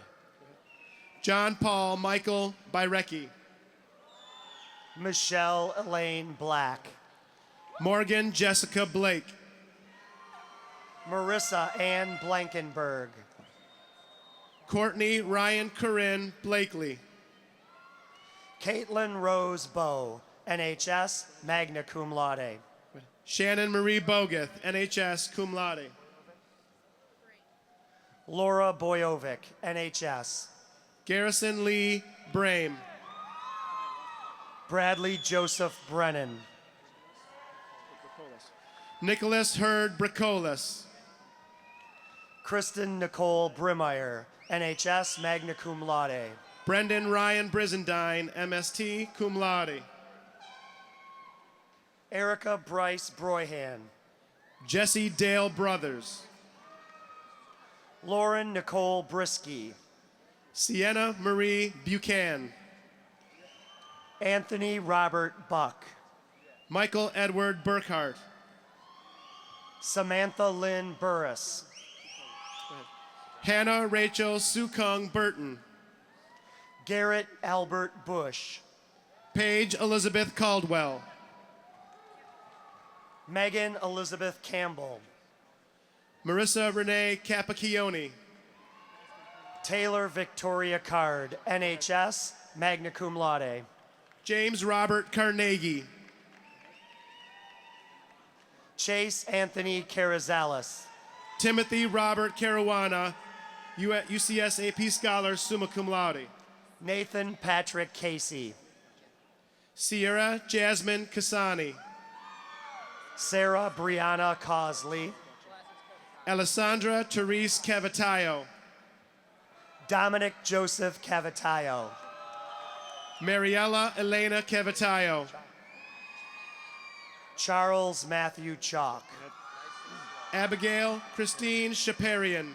S7: John Paul Michael Byrecki.
S8: Michelle Elaine Black.
S7: Morgan Jessica Blake.
S8: Marissa Ann Blankenberg.
S7: Courtney Ryan Corinne Blakely.
S8: Caitlin Rose Bow, NHS, magna cum laude.
S7: Shannon Marie Bogath, NHS, cum laude.
S8: Laura Boyovic, NHS.
S7: Garrison Lee Brame.
S8: Bradley Joseph Brennan.
S7: Nicholas Hurd Bricolas.
S8: Kristen Nicole Brimeyer, NHS, magna cum laude.
S7: Brendan Ryan Brizendine, MST, cum laude.
S8: Erica Bryce Broyhan.
S7: Jesse Dale Brothers.
S8: Lauren Nicole Brisky.
S7: Sienna Marie Buchan.
S8: Anthony Robert Buck.
S7: Michael Edward Burkhart.
S8: Samantha Lynn Burris.
S7: Hannah Rachel Sukung Burton.
S8: Garrett Albert Bush.
S7: Paige Elizabeth Caldwell.
S8: Megan Elizabeth Campbell.
S7: Marissa Renee Capacchione.
S8: Taylor Victoria Card, NHS, magna cum laude.
S7: James Robert Carnegie.
S8: Chase Anthony Carrizales.
S7: Timothy Robert Caruana, UCS AP Scholar, summa cum laude.
S8: Nathan Patrick Casey.
S7: Sierra Jasmine Kasani.
S8: Sarah Brianna Causley.
S7: Alessandra Therese Cavatayo.
S8: Dominic Joseph Cavatayo.
S7: Mariella Elena Cavatayo.
S8: Charles Matthew Chalk.
S7: Abigail Christine Shaparian.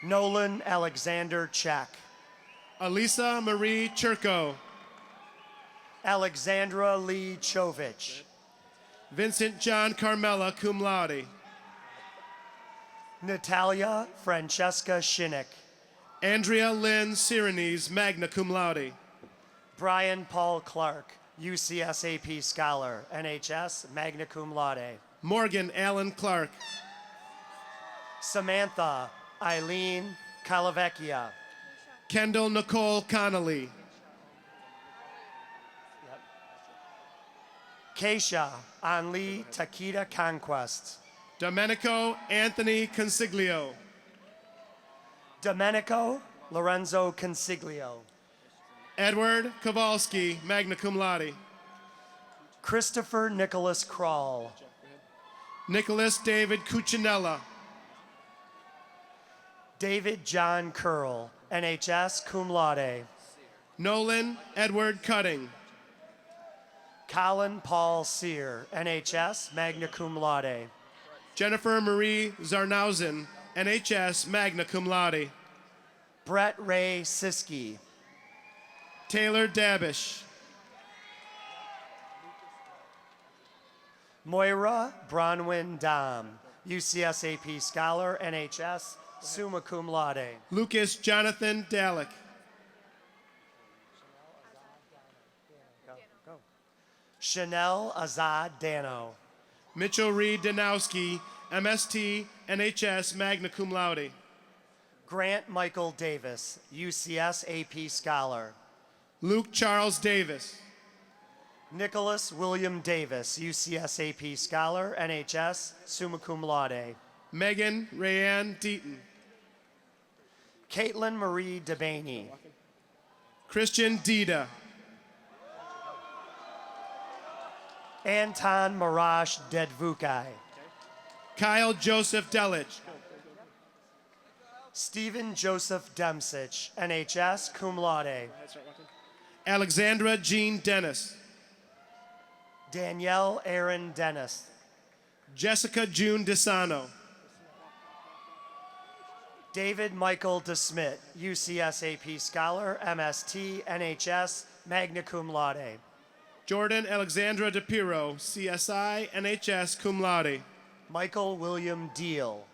S8: Nolan Alexander Check.
S7: Elisa Marie Churko.
S8: Alexandra Lee Chovich.
S7: Vincent John Carmela, cum laude.
S8: Natalia Francesca Shinnick.
S7: Andrea Lynn Cyrenese, magna cum laude.
S8: Brian Paul Clark, UCS AP Scholar, NHS, magna cum laude.
S7: Morgan Allen Clark.
S8: Samantha Eileen Calavecchia.
S7: Kendall Nicole Connolly.
S8: Keisha Anli Takita Conquest.
S7: Domenico Anthony Consiglio.
S8: Domenico Lorenzo Consiglio.
S7: Edward Kowalski, magna cum laude.
S8: Christopher Nicholas Kroll.
S7: Nicholas David Cuccinella.
S8: David John Curl, NHS, cum laude.
S7: Nolan Edward Cutting.
S8: Colin Paul Sear, NHS, magna cum laude.
S7: Jennifer Marie Zarnausen, NHS, magna cum laude.
S8: Brett Ray Siski.
S7: Taylor Dabish.
S8: Moira Bronwyn Dom, UCS AP Scholar, NHS, summa cum laude.
S7: Lucas Jonathan Dalek.
S8: Chanel Azad Dano.
S7: Mitchell Reed Danowski, MST, NHS, magna cum laude.
S8: Grant Michael Davis, UCS AP Scholar.
S7: Luke Charles Davis.
S8: Nicholas William Davis, UCS AP Scholar, NHS, summa cum laude.
S7: Megan Rayanne Deaton.
S8: Caitlin Marie DeBaney.
S7: Christian Dida.
S8: Anton Marash Dedvukai.
S7: Kyle Joseph Delich.
S8: Stephen Joseph Demsich, NHS, cum laude.
S7: Alexandra Jean Dennis.
S8: Danielle Aaron Dennis.
S7: Jessica June Desano.
S8: David Michael DeSmit, UCS AP Scholar, MST, NHS, magna cum laude.
S7: Jordan Alexandra DePiro, CSI, NHS, cum laude.
S8: Michael William Deal.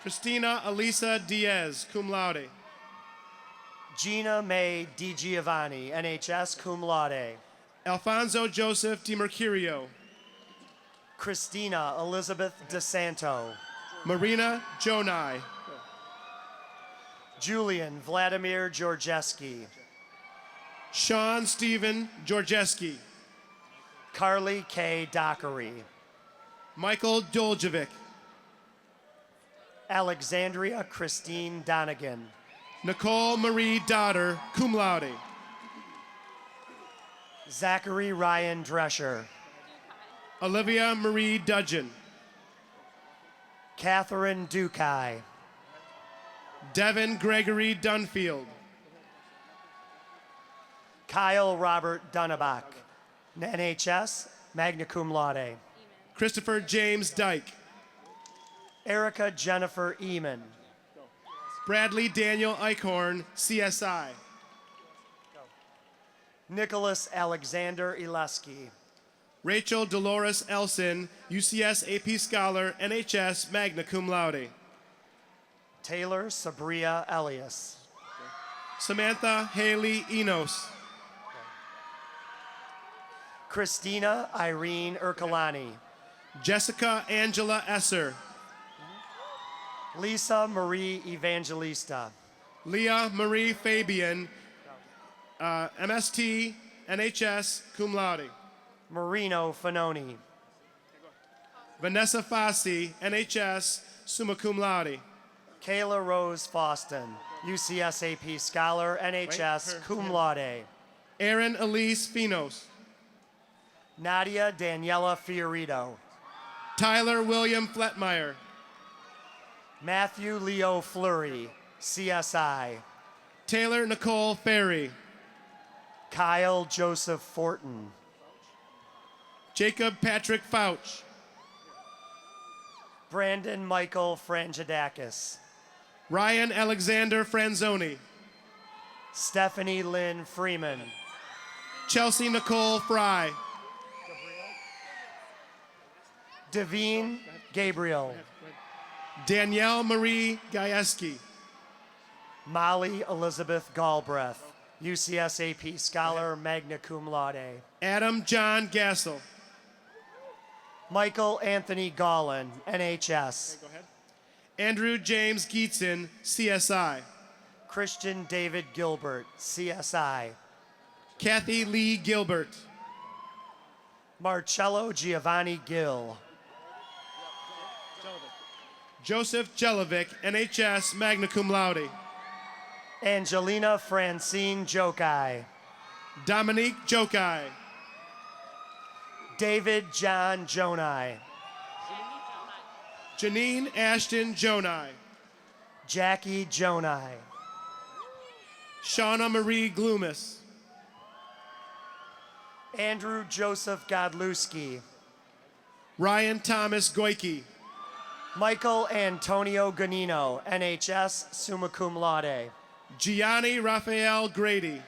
S7: Christina Elisa Diaz, cum laude.
S8: Gina May DiGiovanni, NHS, cum laude.
S7: Alfonso Joseph DiMercurio.
S8: Christina Elizabeth DeSanto.
S7: Marina Jonai.
S8: Julian Vladimir Georgeski.
S7: Sean Stephen Georgeski.
S8: Carly K. Dockery.
S7: Michael Doljevic.
S8: Alexandria Christine Donegan.
S7: Nicole Marie Dotter, cum laude.
S8: Zachary Ryan Drescher.
S7: Olivia Marie Dudgeon.
S8: Catherine Dukai.
S7: Devin Gregory Dunfield.
S8: Kyle Robert Dunabach, NHS, magna cum laude.
S7: Christopher James Dyke.
S8: Erica Jennifer Eman.
S7: Bradley Daniel Eichhorn, CSI.
S8: Nicholas Alexander Ileski.
S7: Rachel Dolores Elson, UCS AP Scholar, NHS, magna cum laude.
S8: Taylor Sabria Elias.
S7: Samantha Haley Enos.
S8: Christina Irene Ercolani.
S7: Jessica Angela Esser.
S8: Lisa Marie Evangelista.
S7: Leah Marie Fabian, MST, NHS, cum laude.
S8: Marino Fanoni.
S7: Vanessa Fassi, NHS, summa cum laude.
S8: Kayla Rose Foston, UCS AP Scholar, NHS, cum laude.
S7: Erin Elise Finos.
S8: Nadia Daniela Fiorito.
S7: Tyler William Fletmeyer.
S8: Matthew Leo Fleury, CSI.
S7: Taylor Nicole Ferry.
S8: Kyle Joseph Fortin.
S7: Jacob Patrick Fouch.
S8: Brandon Michael Frangidakis.
S7: Ryan Alexander Franzoni.
S8: Stephanie Lynn Freeman.
S7: Chelsea Nicole Fry.
S8: Devine Gabriel.
S7: Danielle Marie Gajewski.
S8: Molly Elizabeth Galbraith, UCS AP Scholar, magna cum laude.
S7: Adam John Gassel.
S8: Michael Anthony Gollin, NHS.
S7: Andrew James Geetson, CSI.
S8: Christian David Gilbert, CSI.
S7: Kathy Lee Gilbert.
S8: Marcello Giovanni Gill.
S7: Joseph Jelovic, NHS, magna cum laude.
S8: Angelina Francine Jokai.
S7: Dominique Jokai.
S8: David John Jonai.
S7: Janine Ashton Jonai.
S8: Jackie Jonai.
S7: Shauna Marie Gloomis.
S8: Andrew Joseph Godlewski.
S7: Ryan Thomas Goike.
S8: Michael Antonio Ganino, NHS, summa cum laude.
S7: Gianni Raphael Grady.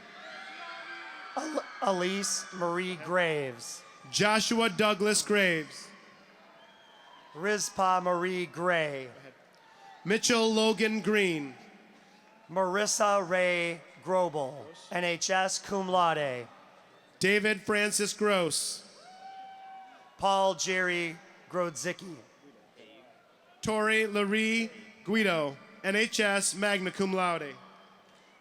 S8: Elise Marie Graves.
S7: Joshua Douglas Graves.
S8: Rizpa Marie Gray.
S7: Mitchell Logan Green.
S8: Marissa Ray Grobel, NHS, cum laude.
S7: David Francis Gross.
S8: Paul Jerry Grodzicki.
S7: Tori Laree Guido, NHS, magna cum laude.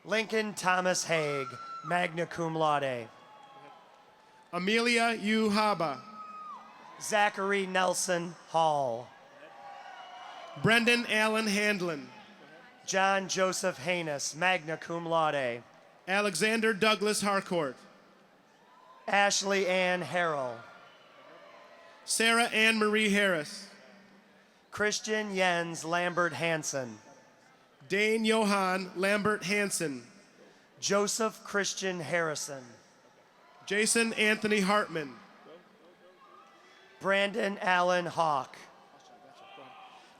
S8: Lincoln Thomas Haig, magna cum laude.
S7: Amelia U. Haba.
S8: Zachary Nelson Hall.
S7: Brendan Allen Handlin.
S8: John Joseph Haynes, magna cum laude.
S7: Alexander Douglas Harcourt.
S8: Ashley Ann Harrell.
S7: Sarah Ann Marie Harris.
S8: Christian Jens Lambert Hansen.
S7: Dane Johann Lambert Hansen.
S8: Joseph Christian Harrison.
S7: Jason Anthony Hartman.
S8: Brandon Allen Hawk.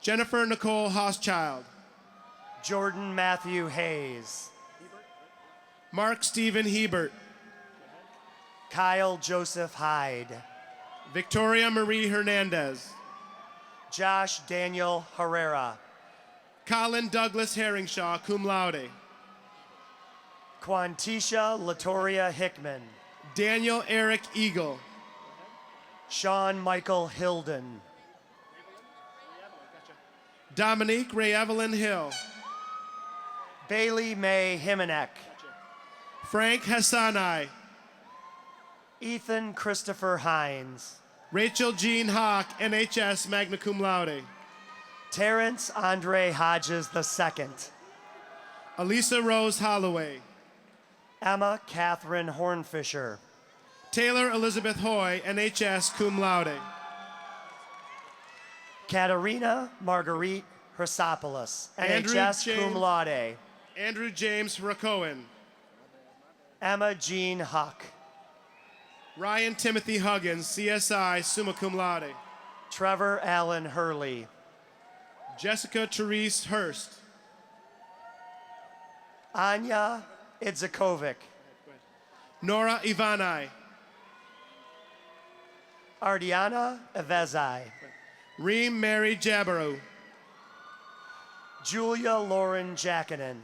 S7: Jennifer Nicole Hochschild.
S8: Jordan Matthew Hayes.
S7: Mark Stephen Hebert.
S8: Kyle Joseph Hyde.
S7: Victoria Marie Hernandez.
S8: Josh Daniel Herrera.
S7: Colin Douglas Herringshaw, cum laude.
S8: Quantisha Latoria Hickman.
S7: Daniel Eric Eagle.
S8: Sean Michael Hilden.
S7: Dominique Ray Evelyn Hill.
S8: Bailey May Himonek.
S7: Frank Hassanai.
S8: Ethan Christopher Hines.
S7: Rachel Jean Hawk, NHS, magna cum laude.
S8: Terrence Andre Hodges II.
S7: Elisa Rose Holloway.
S8: Emma Catherine Hornfisher.
S7: Taylor Elizabeth Hoy, NHS, cum laude.
S8: Katerina Marguerite Hrsopoulos,
S7: Andrew
S8: NHS,
S7: James-
S8: cum laude.
S7: Andrew James Racohen.
S8: Emma Jean Huck.
S7: Ryan Timothy Huggins, CSI, summa cum laude.
S8: Trevor Allen Hurley.
S7: Jessica Therese Hurst.
S8: Anya Idzakovic.
S7: Nora Ivanai.
S8: Ardiana Evezai.
S7: Reem Mary Jabarou.
S8: Julia Lauren Jackanen.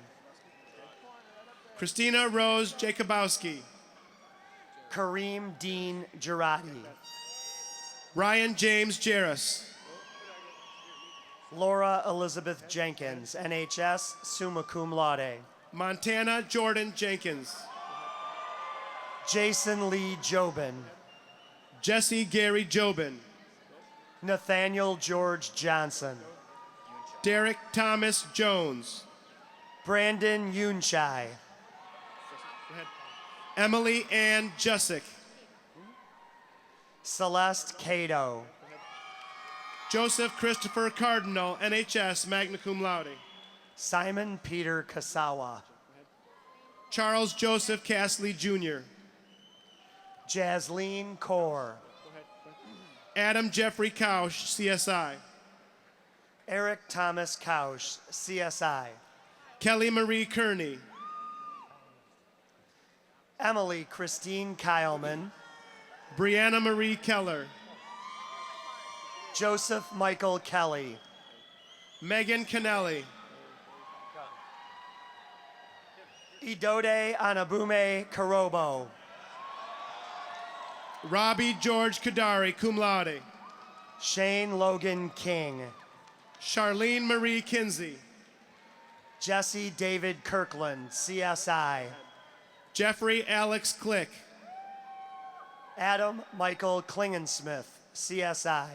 S7: Christina Rose Jacobowski.
S8: Kareem Dean Girardi.
S7: Ryan James Jarris.
S8: Laura Elizabeth Jenkins, NHS, summa cum laude.
S7: Montana Jordan Jenkins.
S8: Jason Lee Jobin.
S7: Jesse Gary Jobin.
S8: Nathaniel George Johnson.
S7: Derek Thomas Jones.
S8: Brandon Yunchai.
S7: Emily Ann Jussick.
S8: Celeste Cato.
S7: Joseph Christopher Cardinal, NHS, magna cum laude.
S8: Simon Peter Kasawa.
S7: Charles Joseph Castley Jr.
S8: Jasleen Kaur.
S7: Adam Jeffrey Kausch, CSI.
S8: Eric Thomas Kausch, CSI.
S7: Kelly Marie Kearney.
S8: Emily Christine Kyleman.
S7: Brianna Marie Keller.
S8: Joseph Michael Kelly.
S7: Megan Kennelly.
S8: Idode Anabume Karobo.
S7: Robbie George Kadari, cum laude.
S8: Shane Logan King.
S7: Charlene Marie Kinsey.
S8: Jesse David Kirkland, CSI.
S7: Jeffrey Alex Click.
S8: Adam Michael Klingensmith, CSI.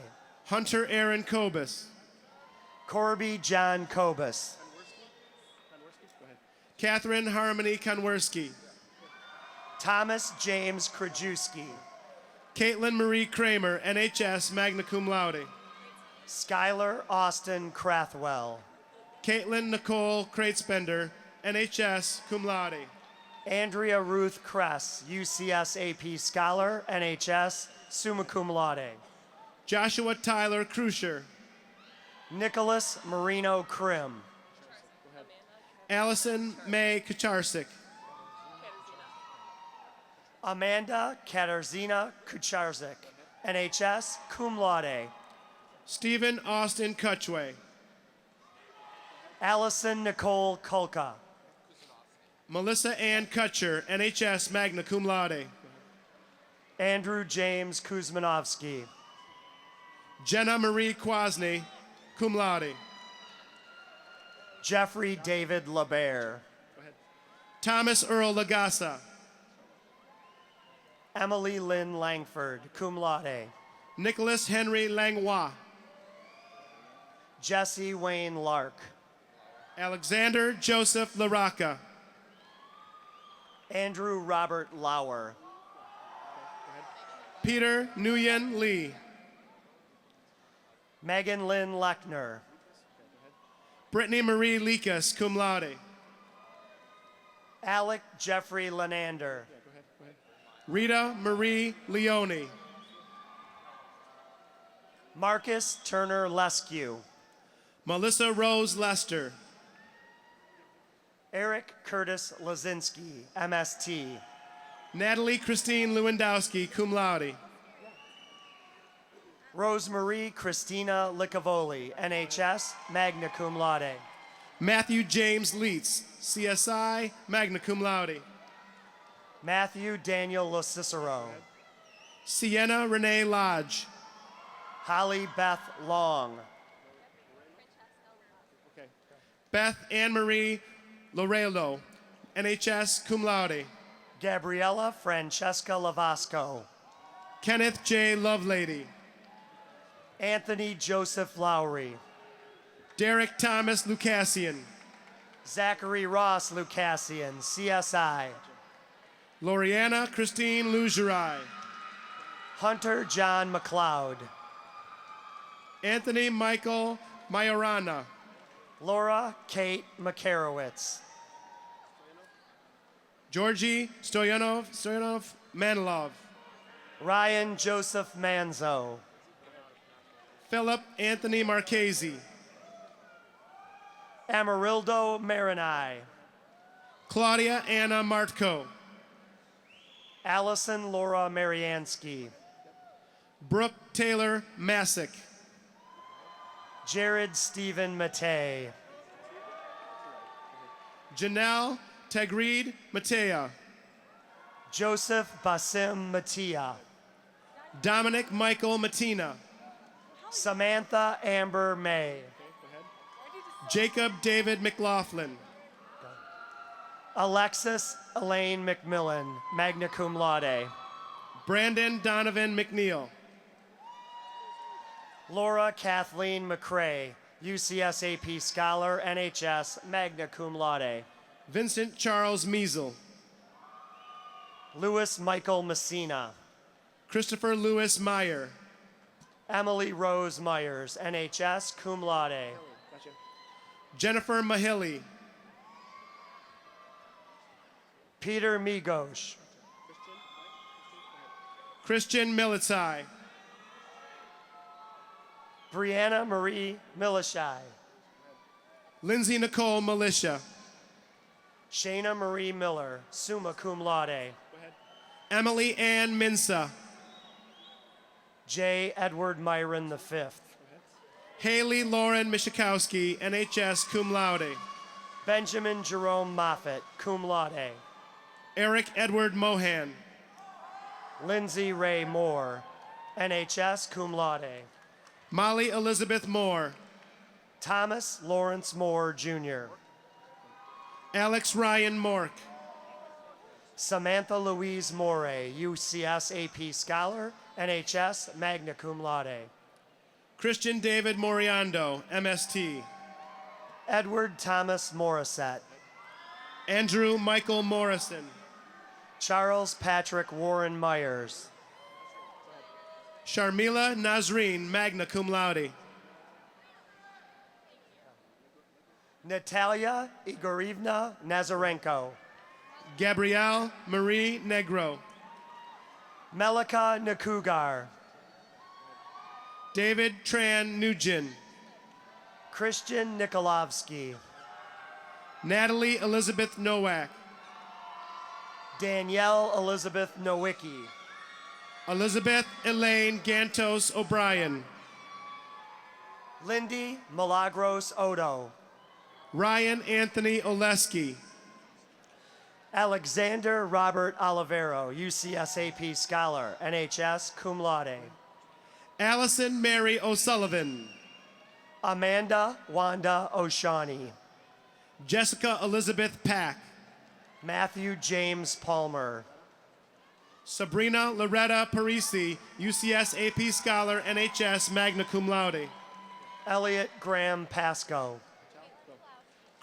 S7: Hunter Aaron Kobus.
S8: Corby John Kobus.
S7: Catherine Harmony Konwerski.
S8: Thomas James Krajewski.
S7: Caitlin Marie Kramer, NHS, magna cum laude.
S8: Skylar Austin Crathwell.
S7: Caitlin Nicole Kratespender, NHS, cum laude.
S8: Andrea Ruth Kress, UCS AP Scholar, NHS, summa cum laude.
S7: Joshua Tyler Krusher.
S8: Nicholas Marino Krim.
S7: Allison May Kacharsik.
S8: Amanda Katarzyna Kucharzik, NHS, cum laude.
S7: Stephen Austin Kutchway.
S8: Allison Nicole Kulka.
S7: Melissa Ann Kutcher, NHS, magna cum laude.
S8: Andrew James Kuzmanovsky.
S7: Jenna Marie Kwasny, cum laude.
S8: Jeffrey David LeBaire.
S7: Thomas Earl Lagasa.
S8: Emily Lynn Langford, cum laude.
S7: Nicholas Henry Langlois.
S8: Jesse Wayne Lark.
S7: Alexander Joseph Laraca.
S8: Andrew Robert Lauer.
S7: Peter Nguyen Lee.
S8: Megan Lynn Lechner.
S7: Brittany Marie Likas, cum laude.
S8: Alec Jeffrey Lenander.
S7: Rita Marie Leone.
S8: Marcus Turner Lescue.
S7: Melissa Rose Lester.
S8: Eric Curtis Lazinski, MST.
S7: Natalie Christine Lewandowski, cum laude.
S8: Rosemarie Christina Licavoli, NHS, magna cum laude.
S7: Matthew James Leitz, CSI, magna cum laude.
S8: Matthew Daniel Locicero.
S7: Sienna Renee Lodge.
S8: Holly Beth Long.
S7: Beth Anne Marie Lorello, NHS, cum laude.
S8: Gabriella Francesca Lavasco.
S7: Kenneth J. Lovelady.
S8: Anthony Joseph Lowry.
S7: Derek Thomas Lucasian.
S8: Zachary Ross Lucasian, CSI.
S7: Loriana Christine Lugerai.
S8: Hunter John McLeod.
S7: Anthony Michael Majorana.
S8: Laura Kate Makarowitz.
S7: Georgie Stoyanov Manilov.
S8: Ryan Joseph Manzo.
S7: Philip Anthony Marchese.
S8: Amarildo Marinai.
S7: Claudia Anna Martko.
S8: Allison Laura Mariansky.
S7: Brooke Taylor Masick.
S8: Jared Stephen Matei.
S7: Janelle Tagreed Matea.
S8: Joseph Basim Matia.
S7: Dominic Michael Matina.
S8: Samantha Amber May.
S7: Jacob David McLaughlin.
S8: Alexis Elaine McMillan, magna cum laude.
S7: Brandon Donovan McNeil.
S8: Laura Kathleen McCrae, UCS AP Scholar, NHS, magna cum laude.
S7: Vincent Charles Measle.
S8: Louis Michael Messina.
S7: Christopher Lewis Meyer.
S8: Emily Rose Myers, NHS, cum laude.
S7: Jennifer Mahilly.
S8: Peter Migosh.
S7: Christian Militzai.
S8: Brianna Marie Milishai.
S7: Lindsay Nicole Militia.
S8: Shayna Marie Miller, summa cum laude.
S7: Emily Ann Minsa.
S8: J. Edward Myron V.
S7: Haley Lauren Mishakowski, NHS, cum laude.
S8: Benjamin Jerome Moffett, cum laude.
S7: Eric Edward Mohan.
S8: Lindsay Ray Moore, NHS, cum laude.
S7: Molly Elizabeth Moore.
S8: Thomas Lawrence Moore, Jr.
S7: Alex Ryan Mork.
S8: Samantha Louise Morey, UCS AP Scholar, NHS, magna cum laude.
S7: Christian David Moriando, MST.
S8: Edward Thomas Morissette.
S7: Andrew Michael Morrison.
S8: Charles Patrick Warren Myers.
S7: Sharmila Nazreen, magna cum laude.
S8: Natalia Igorevna Nazarenko.
S7: Gabrielle Marie Negro.
S8: Melika Nakugar.
S7: David Tran Nugent.
S8: Christian Nikolovsky.
S7: Natalie Elizabeth Nowak.
S8: Danielle Elizabeth Nowicki.
S7: Elizabeth Elaine Gantos O'Brien.
S8: Lindy Milagros Odo.
S7: Ryan Anthony Oleski.
S8: Alexander Robert Olivero, UCS AP Scholar, NHS, cum laude.
S7: Allison Mary O'Sullivan.
S8: Amanda Wanda O'Shawney.
S7: Jessica Elizabeth Pack.
S8: Matthew James Palmer.
S7: Sabrina Loretta Parisi, UCS AP Scholar, NHS, magna cum laude.
S8: Elliot Graham Pasco.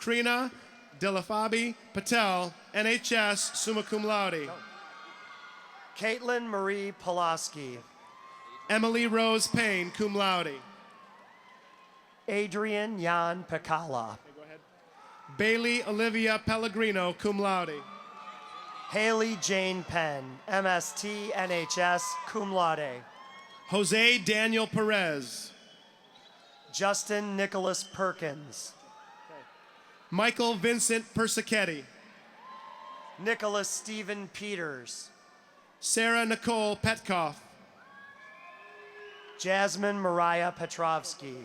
S7: Krina Delafabi Patel, NHS, summa cum laude.
S8: Caitlin Marie Pulaski.
S7: Emily Rose Payne, cum laude.
S8: Adrian Jan Picala.
S7: Bailey Olivia Pellegrino, cum laude.
S8: Haley Jane Penn, MST, NHS, cum laude.
S7: Jose Daniel Perez.
S8: Justin Nicholas Perkins.
S7: Michael Vincent Persichetti.
S8: Nicholas Stephen Peters.
S7: Sarah Nicole Petkoff.
S8: Jasmine Mariah Petrovsky.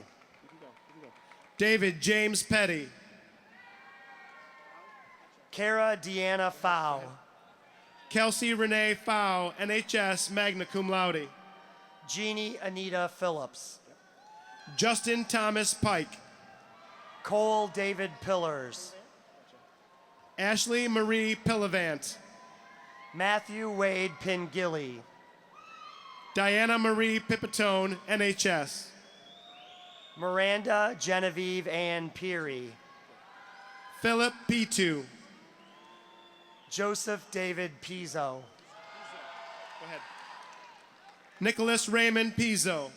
S7: David James Petty.
S8: Kara Deanna Fow.
S7: Kelsey Renee Fow, NHS, magna cum laude.
S8: Jeannie Anita Phillips.
S7: Justin Thomas Pike.
S8: Cole David Pillars.
S7: Ashley Marie Pillavant.
S8: Matthew Wade Pingilly.
S7: Diana Marie Pipitone, NHS.
S8: Miranda Genevieve Ann Peary.
S7: Philip Pitu.
S8: Joseph David Pizzo.
S7: Nicholas Raymond Pizzo.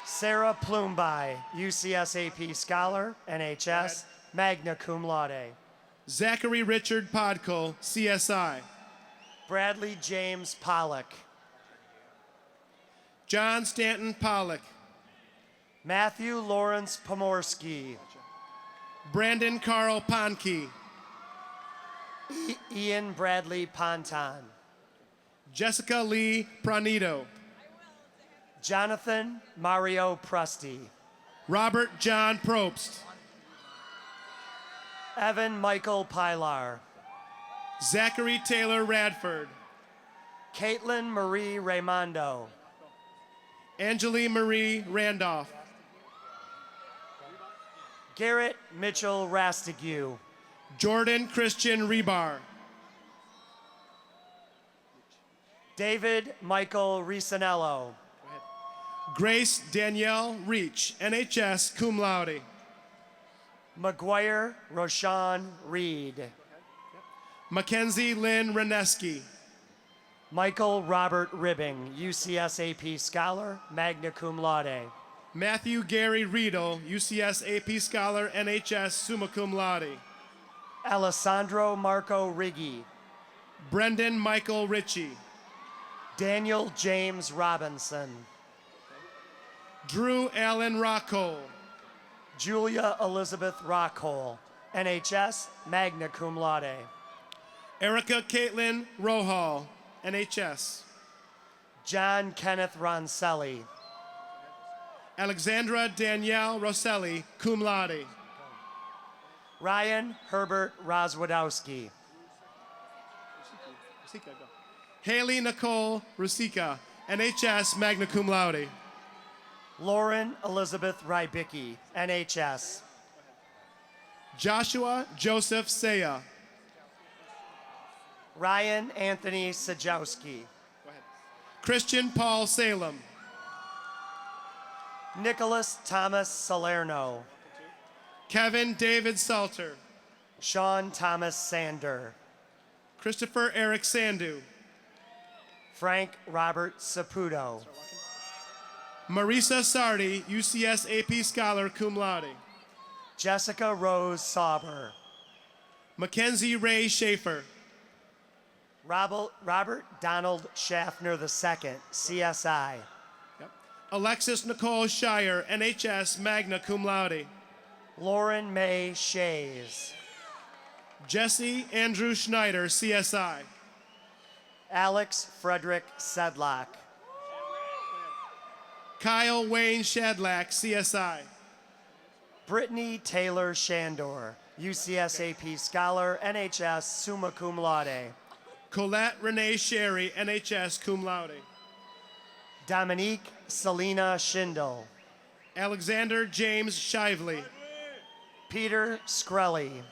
S8: Sarah Plumby, UCS AP Scholar, NHS, magna cum laude.
S7: Zachary Richard Podkul, CSI.
S8: Bradley James Pollock.
S7: John Stanton Pollock.
S8: Matthew Lawrence Pomorsky.
S7: Brandon Carl Ponke.
S8: Ian Bradley Ponton.
S7: Jessica Lee Pranito.
S8: Jonathan Mario Prusty.
S7: Robert John Probst.
S8: Evan Michael Pilar.
S7: Zachary Taylor Radford.
S8: Caitlin Marie Raimondo.
S7: Angeli Marie Randolph.
S8: Garrett Mitchell Rastigue.
S7: Jordan Christian Rebar.
S8: David Michael Risanello.
S7: Grace Danielle Reach, NHS cum laude.
S8: McGuire Roshan Reed.
S7: Mackenzie Lynn Reneski.
S8: Michael Robert Ribbing, UCS AP Scholar, magna cum laude.
S7: Matthew Gary Riedel, UCS AP Scholar, NHS summa cum laude.
S8: Alessandro Marco Riggi.
S7: Brendan Michael Ritchie.
S8: Daniel James Robinson.
S7: Drew Allen Rockcole.
S8: Julia Elizabeth Rockhole, NHS, magna cum laude.
S7: Erica Caitlin Rohal, NHS.
S8: John Kenneth Roncelli.
S7: Alexandra Danielle Rosselli, cum laude.
S8: Ryan Herbert Roswadowski.
S7: Haley Nicole Rusika, NHS, magna cum laude.
S8: Lauren Elizabeth Rybicki, NHS.
S7: Joshua Joseph Saya.
S8: Ryan Anthony Sajowski.
S7: Christian Paul Salem.
S8: Nicholas Thomas Salerno.
S7: Kevin David Salter.
S8: Sean Thomas Sander.
S7: Christopher Eric Sandu.
S8: Frank Robert Saputo.
S7: Marisa Sardi, UCS AP Scholar, cum laude.
S8: Jessica Rose Sauber.
S7: Mackenzie Ray Schaefer.
S8: Robert Donald Schaffner II, CSI.
S7: Alexis Nicole Shire, NHS, magna cum laude.
S8: Lauren May Shays.
S7: Jesse Andrew Schneider, CSI.
S8: Alex Frederick Sedlock.
S7: Kyle Wayne Shadlack, CSI.
S8: Brittany Taylor Shandor, UCS AP Scholar, NHS, summa cum laude.
S7: Colette Renee Sherry, NHS, cum laude.
S8: Dominique Selena Schindel.
S7: Alexander James Shively.
S8: Peter Skrelly.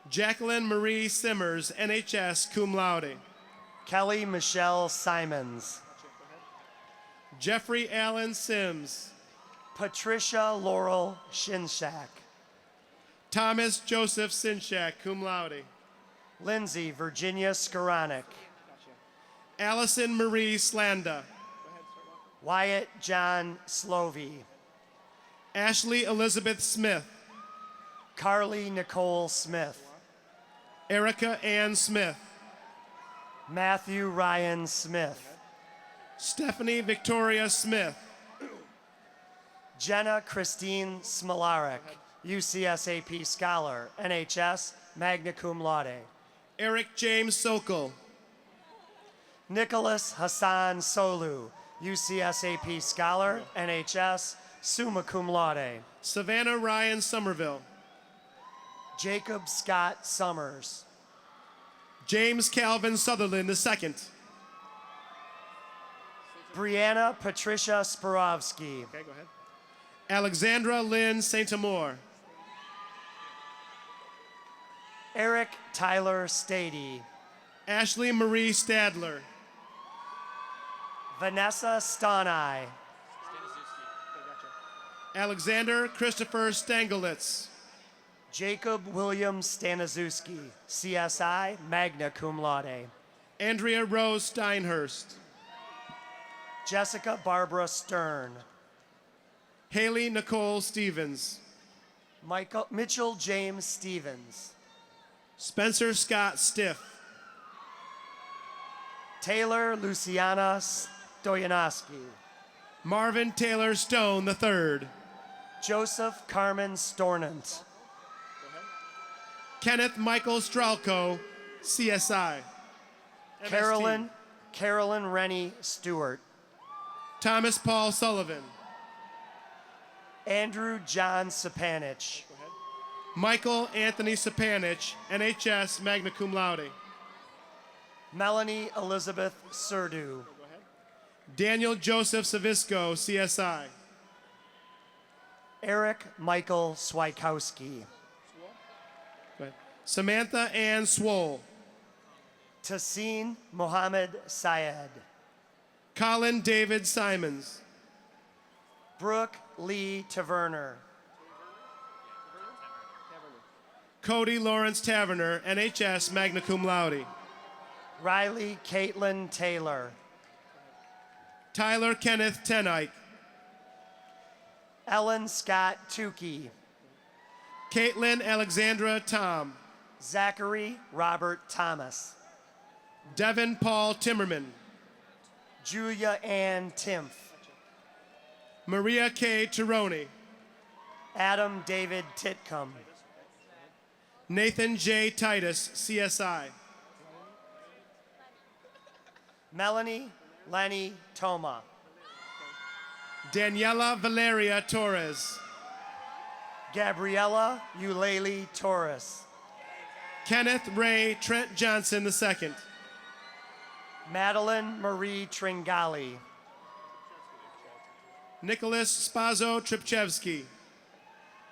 S7: Jacqueline Marie Simmers, NHS, cum laude.
S8: Kelly Michelle Simons.
S7: Jeffrey Allen Sims.
S8: Patricia Laurel Shinshak.
S7: Thomas Joseph Sinshak, cum laude.
S8: Lindsay Virginia Skoranek.
S7: Allison Marie Slanda.
S8: Wyatt John Slovey.
S7: Ashley Elizabeth Smith.
S8: Carly Nicole Smith.
S7: Erica Ann Smith.
S8: Matthew Ryan Smith.
S7: Stephanie Victoria Smith.
S8: Jenna Christine Smolarek, UCS AP Scholar, NHS, magna cum laude.
S7: Eric James Sokol.
S8: Nicholas Hassan Solu, UCS AP Scholar, NHS, summa cum laude.
S7: Savannah Ryan Somerville.
S8: Jacob Scott Summers.
S7: James Calvin Sutherland II.
S8: Brianna Patricia Spirovsky.
S7: Okay, go ahead. Alexandra Lynn St. Amour.
S8: Eric Tyler Stady.
S7: Ashley Marie Stadler.
S8: Vanessa Stonai.
S7: Alexander Christopher Stangelitz.
S8: Jacob William Staniszewski, CSI, magna cum laude.
S7: Andrea Rose Steinhurst.
S8: Jessica Barbara Stern.
S7: Haley Nicole Stevens.
S8: Mitchell James Stevens.
S7: Spencer Scott Stiff.
S8: Taylor Luciana Stoyanowski.
S7: Marvin Taylor Stone III.
S8: Joseph Carmen Stornant.
S7: Kenneth Michael Stralco, CSI. MST.
S8: Carolyn Rennie Stewart.
S7: Thomas Paul Sullivan.
S8: Andrew John Sapanich.
S7: Michael Anthony Sapanich, NHS, magna cum laude.
S8: Melanie Elizabeth Surdu.
S7: Daniel Joseph Savisco, CSI.
S8: Eric Michael Swikowski.
S7: Go ahead. Samantha Ann Swoll.
S8: Tassin Mohammed Syed.
S7: Colin David Simons.
S8: Brooke Lee Taverner.
S7: Cody Lawrence Taverner, NHS, magna cum laude.
S8: Riley Caitlin Taylor.
S7: Tyler Kenneth Tenike.
S8: Ellen Scott Tukey.
S7: Caitlin Alexandra Tom.
S8: Zachary Robert Thomas.
S7: Devin Paul Timmerman.
S8: Julia Ann Timpf.
S7: Maria K. Tironi.
S8: Adam David Titcomb.
S7: Nathan J. Titus, CSI.
S8: Melanie Lenny Toma.
S7: Daniela Valeria Torres.
S8: Gabriella Eulalie Torres.
S7: Kenneth Ray Trent Johnson II.
S8: Madeline Marie Tringali.
S7: Nicholas Spazo Tripchevsky.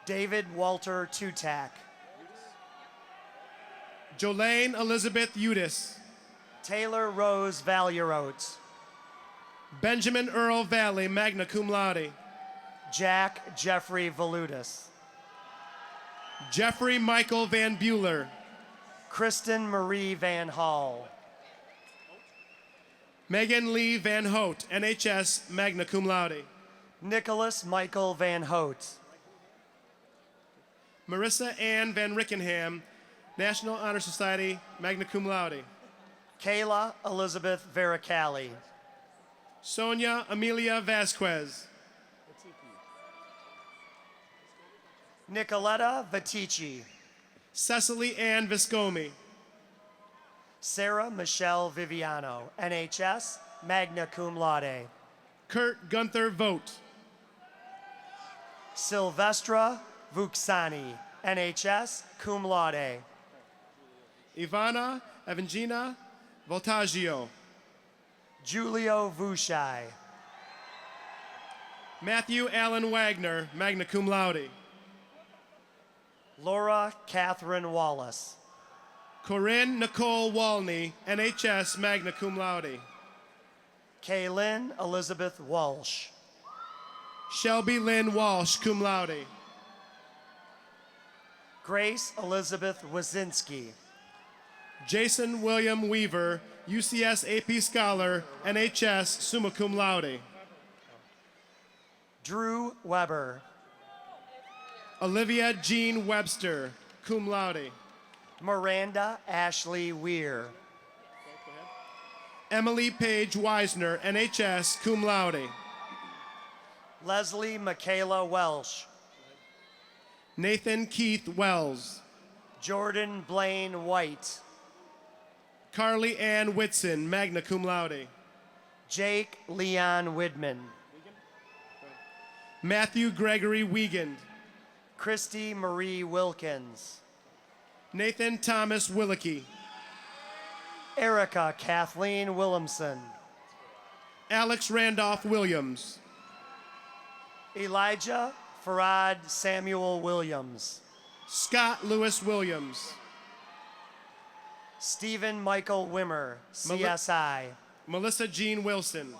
S8: David Walter Tutak.
S7: Jolene Elizabeth Udis.
S8: Taylor Rose Valierote.
S7: Benjamin Earl Valley, magna cum laude.
S8: Jack Jeffrey Valutis.
S7: Jeffrey Michael Van Bueller.
S8: Kristen Marie Van Hall.
S7: Megan Lee Van Hout, NHS, magna cum laude.
S8: Nicholas Michael Van Hout.
S7: Marissa Ann Van Rickenham, National Honor Society, magna cum laude.
S8: Kayla Elizabeth Veracali.
S7: Sonia Amelia Vasquez.
S8: Nicoletta Vitici.
S7: Cecily Ann Viscomi.
S8: Sarah Michelle Viviano, NHS, magna cum laude.
S7: Kurt Gunther Vogt.
S8: Silvestra Vuksani, NHS, cum laude.
S7: Ivana Evangina Voltaggio.
S8: Julio Vushai.
S7: Matthew Allen Wagner, magna cum laude.
S8: Laura Catherine Wallace.
S7: Corinne Nicole Walney, NHS, magna cum laude.
S8: Kaylin Elizabeth Walsh.
S7: Shelby Lynn Walsh, cum laude.
S8: Grace Elizabeth Wazinski.
S7: Jason William Weaver, UCS AP Scholar, NHS, summa cum laude.
S8: Drew Weber.
S7: Olivia Jean Webster, cum laude.
S8: Miranda Ashley Weir.
S7: Emily Page Weisner, NHS, cum laude.
S8: Leslie Michaela Welsh.
S7: Nathan Keith Wells.
S8: Jordan Blaine White.
S7: Carly Ann Whitson, magna cum laude.
S8: Jake Leon Widman.
S7: Matthew Gregory Wiegand.
S8: Christy Marie Wilkins.
S7: Nathan Thomas Willicke.
S8: Erica Kathleen Williamson.
S7: Alex Randolph Williams.
S8: Elijah Farad Samuel Williams.
S7: Scott Lewis Williams.
S8: Stephen Michael Wimmer, CSI.
S7: Melissa Jean Wilson.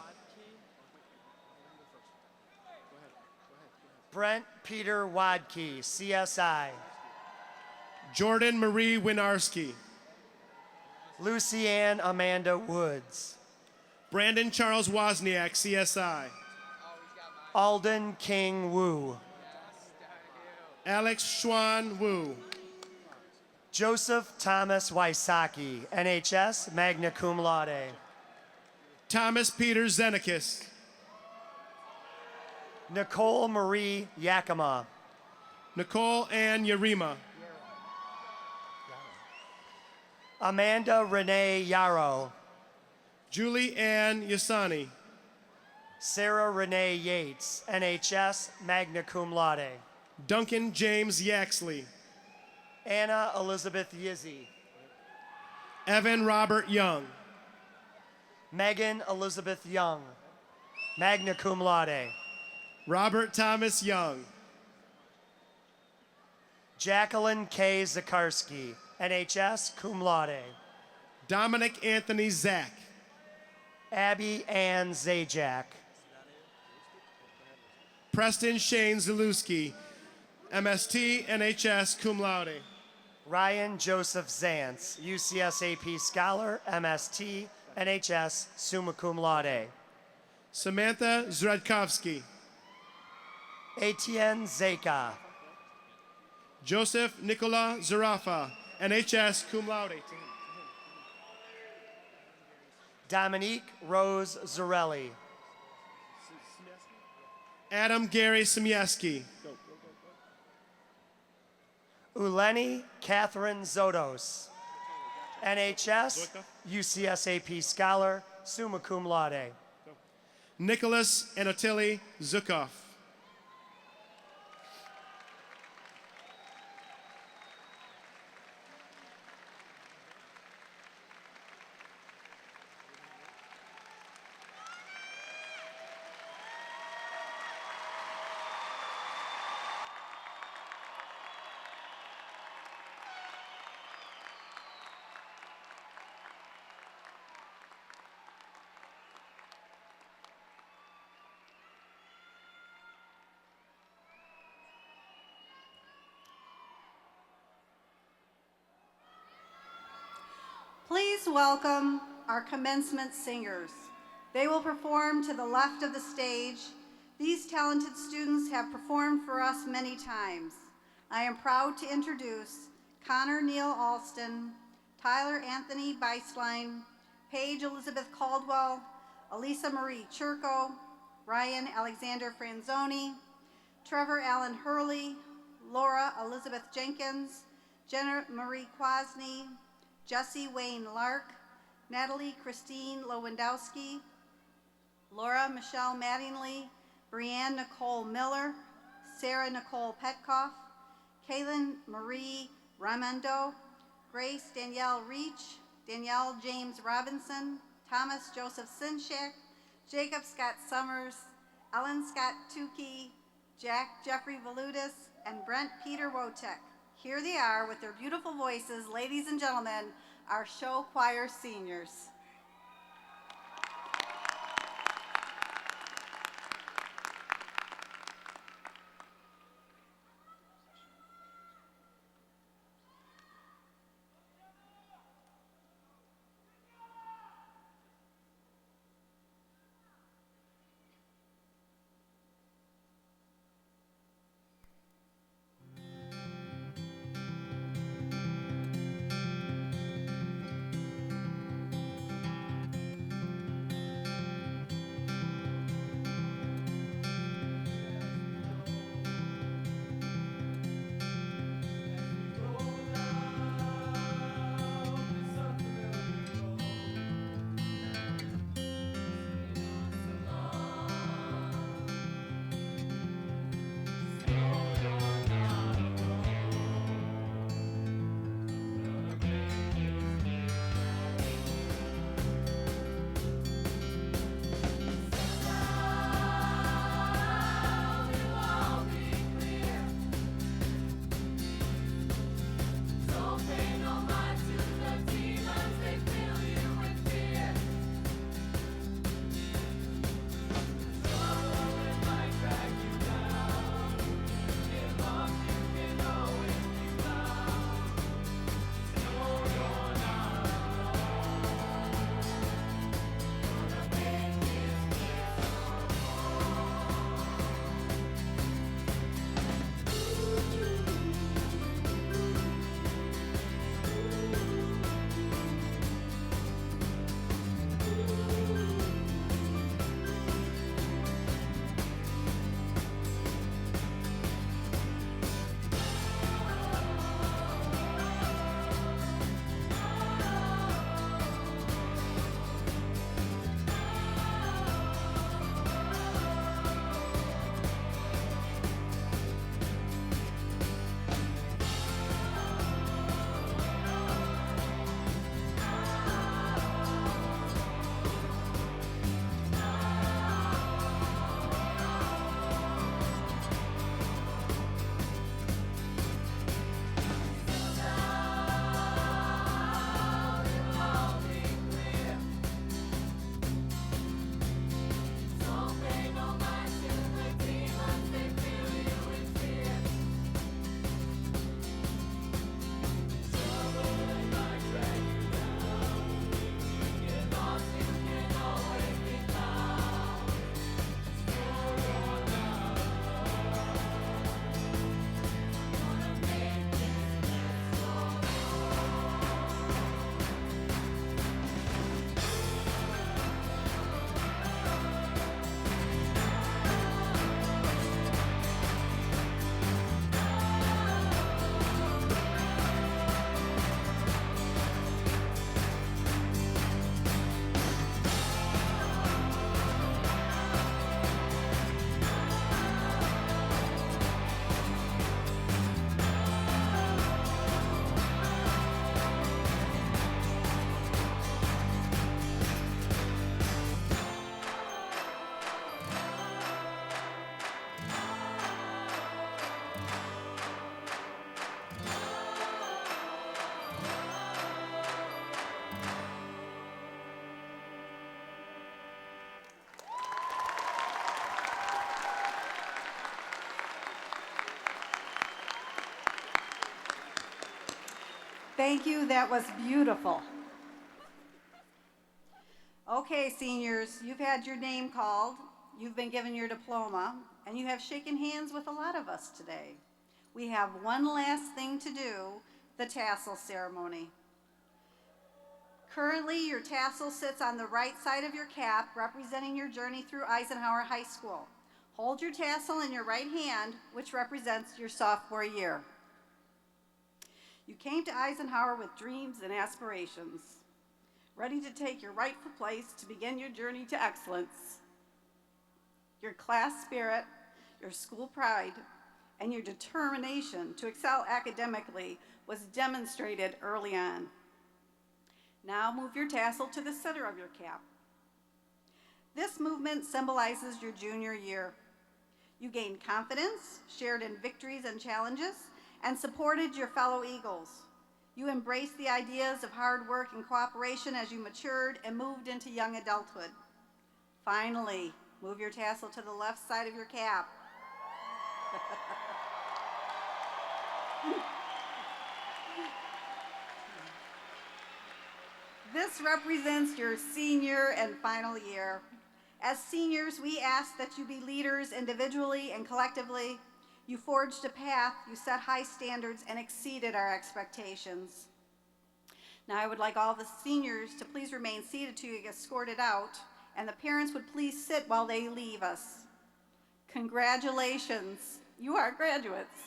S8: Brent Peter Wadkey, CSI.
S7: Jordan Marie Winarski.
S8: Lucianne Amanda Woods.
S7: Brandon Charles Wozniak, CSI.
S8: Alden King Wu.
S7: Alex Schwan Wu.
S8: Joseph Thomas Wysocki, NHS, magna cum laude.
S7: Thomas Peter Zenikis.
S8: Nicole Marie Yakima.
S7: Nicole Ann Yarima.
S8: Amanda Renee Yarrow.
S7: Julie Ann Yasani.
S8: Sarah Renee Yates, NHS, magna cum laude.
S7: Duncan James Yaxley.
S8: Anna Elizabeth Yizzy.
S7: Evan Robert Young.
S8: Megan Elizabeth Young, magna cum laude.
S7: Robert Thomas Young.
S8: Jacqueline K. Zakarski, NHS, cum laude.
S7: Dominic Anthony Zach.
S8: Abby Ann Zajac.
S7: Preston Shane Zalewski, MST, NHS, cum laude.
S8: Ryan Joseph Zantz, UCS AP Scholar, MST, NHS, summa cum laude.
S7: Samantha Zredkovsky.
S8: Etienne Zeka.
S7: Joseph Nicola Zarafa, NHS, cum laude.
S8: Dominique Rose Zarelli.
S7: Adam Gary Simieski.
S8: Uleni Catherine Zodos. NHS, UCS AP Scholar, summa cum laude.
S7: Nicholas Anatoly Zukov.
S1: Please welcome our commencement singers. They will perform to the left of the stage. These talented students have performed for us many times. I am proud to introduce Connor Neal Alston, Tyler Anthony Beislein, Paige Elizabeth Caldwell, Elisa Marie Churko, Ryan Alexander Franzoni, Trevor Allen Hurley, Laura Elizabeth Jenkins, Jenna Marie Kwasny, Jesse Wayne Lark, Natalie Christine Lewandowski, Laura Michelle Mattingly, Brianne Nicole Miller, Sarah Nicole Petkoff, Kaylin Marie Raimondo, Grace Danielle Reach, Danielle James Robinson, Thomas Joseph Sinshak, Jacob Scott Summers, Ellen Scott Tukey, Jack Jeffrey Valutis, and Brent Peter Wotek. Here they are with their beautiful voices, ladies and gentlemen, our show choir seniors. Thank you, that was beautiful. Okay, seniors, you've had your name called, you've been given your diploma, and you have shaken hands with a lot of us today. We have one last thing to do, the tassel ceremony. Currently, your tassel sits on the right side of your cap, representing your journey through Eisenhower High School. Hold your tassel in your right hand, which represents your sophomore year. You came to Eisenhower with dreams and aspirations, ready to take your rightful place to begin your journey to excellence. Your class spirit, your school pride, and your determination to excel academically was demonstrated early on. Now move your tassel to the center of your cap. This movement symbolizes your junior year. You gained confidence, shared in victories and challenges, and supported your fellow Eagles. You embraced the ideas of hard work and cooperation as you matured and moved into young adulthood. Finally, move your tassel to the left side of your cap. This represents your senior and final year. As seniors, we ask that you be leaders individually and collectively. You forged a path, you set high standards, and exceeded our expectations. Now I would like all the seniors to please remain seated till you get escorted out, and the parents would please sit while they leave us. Congratulations, you are graduates.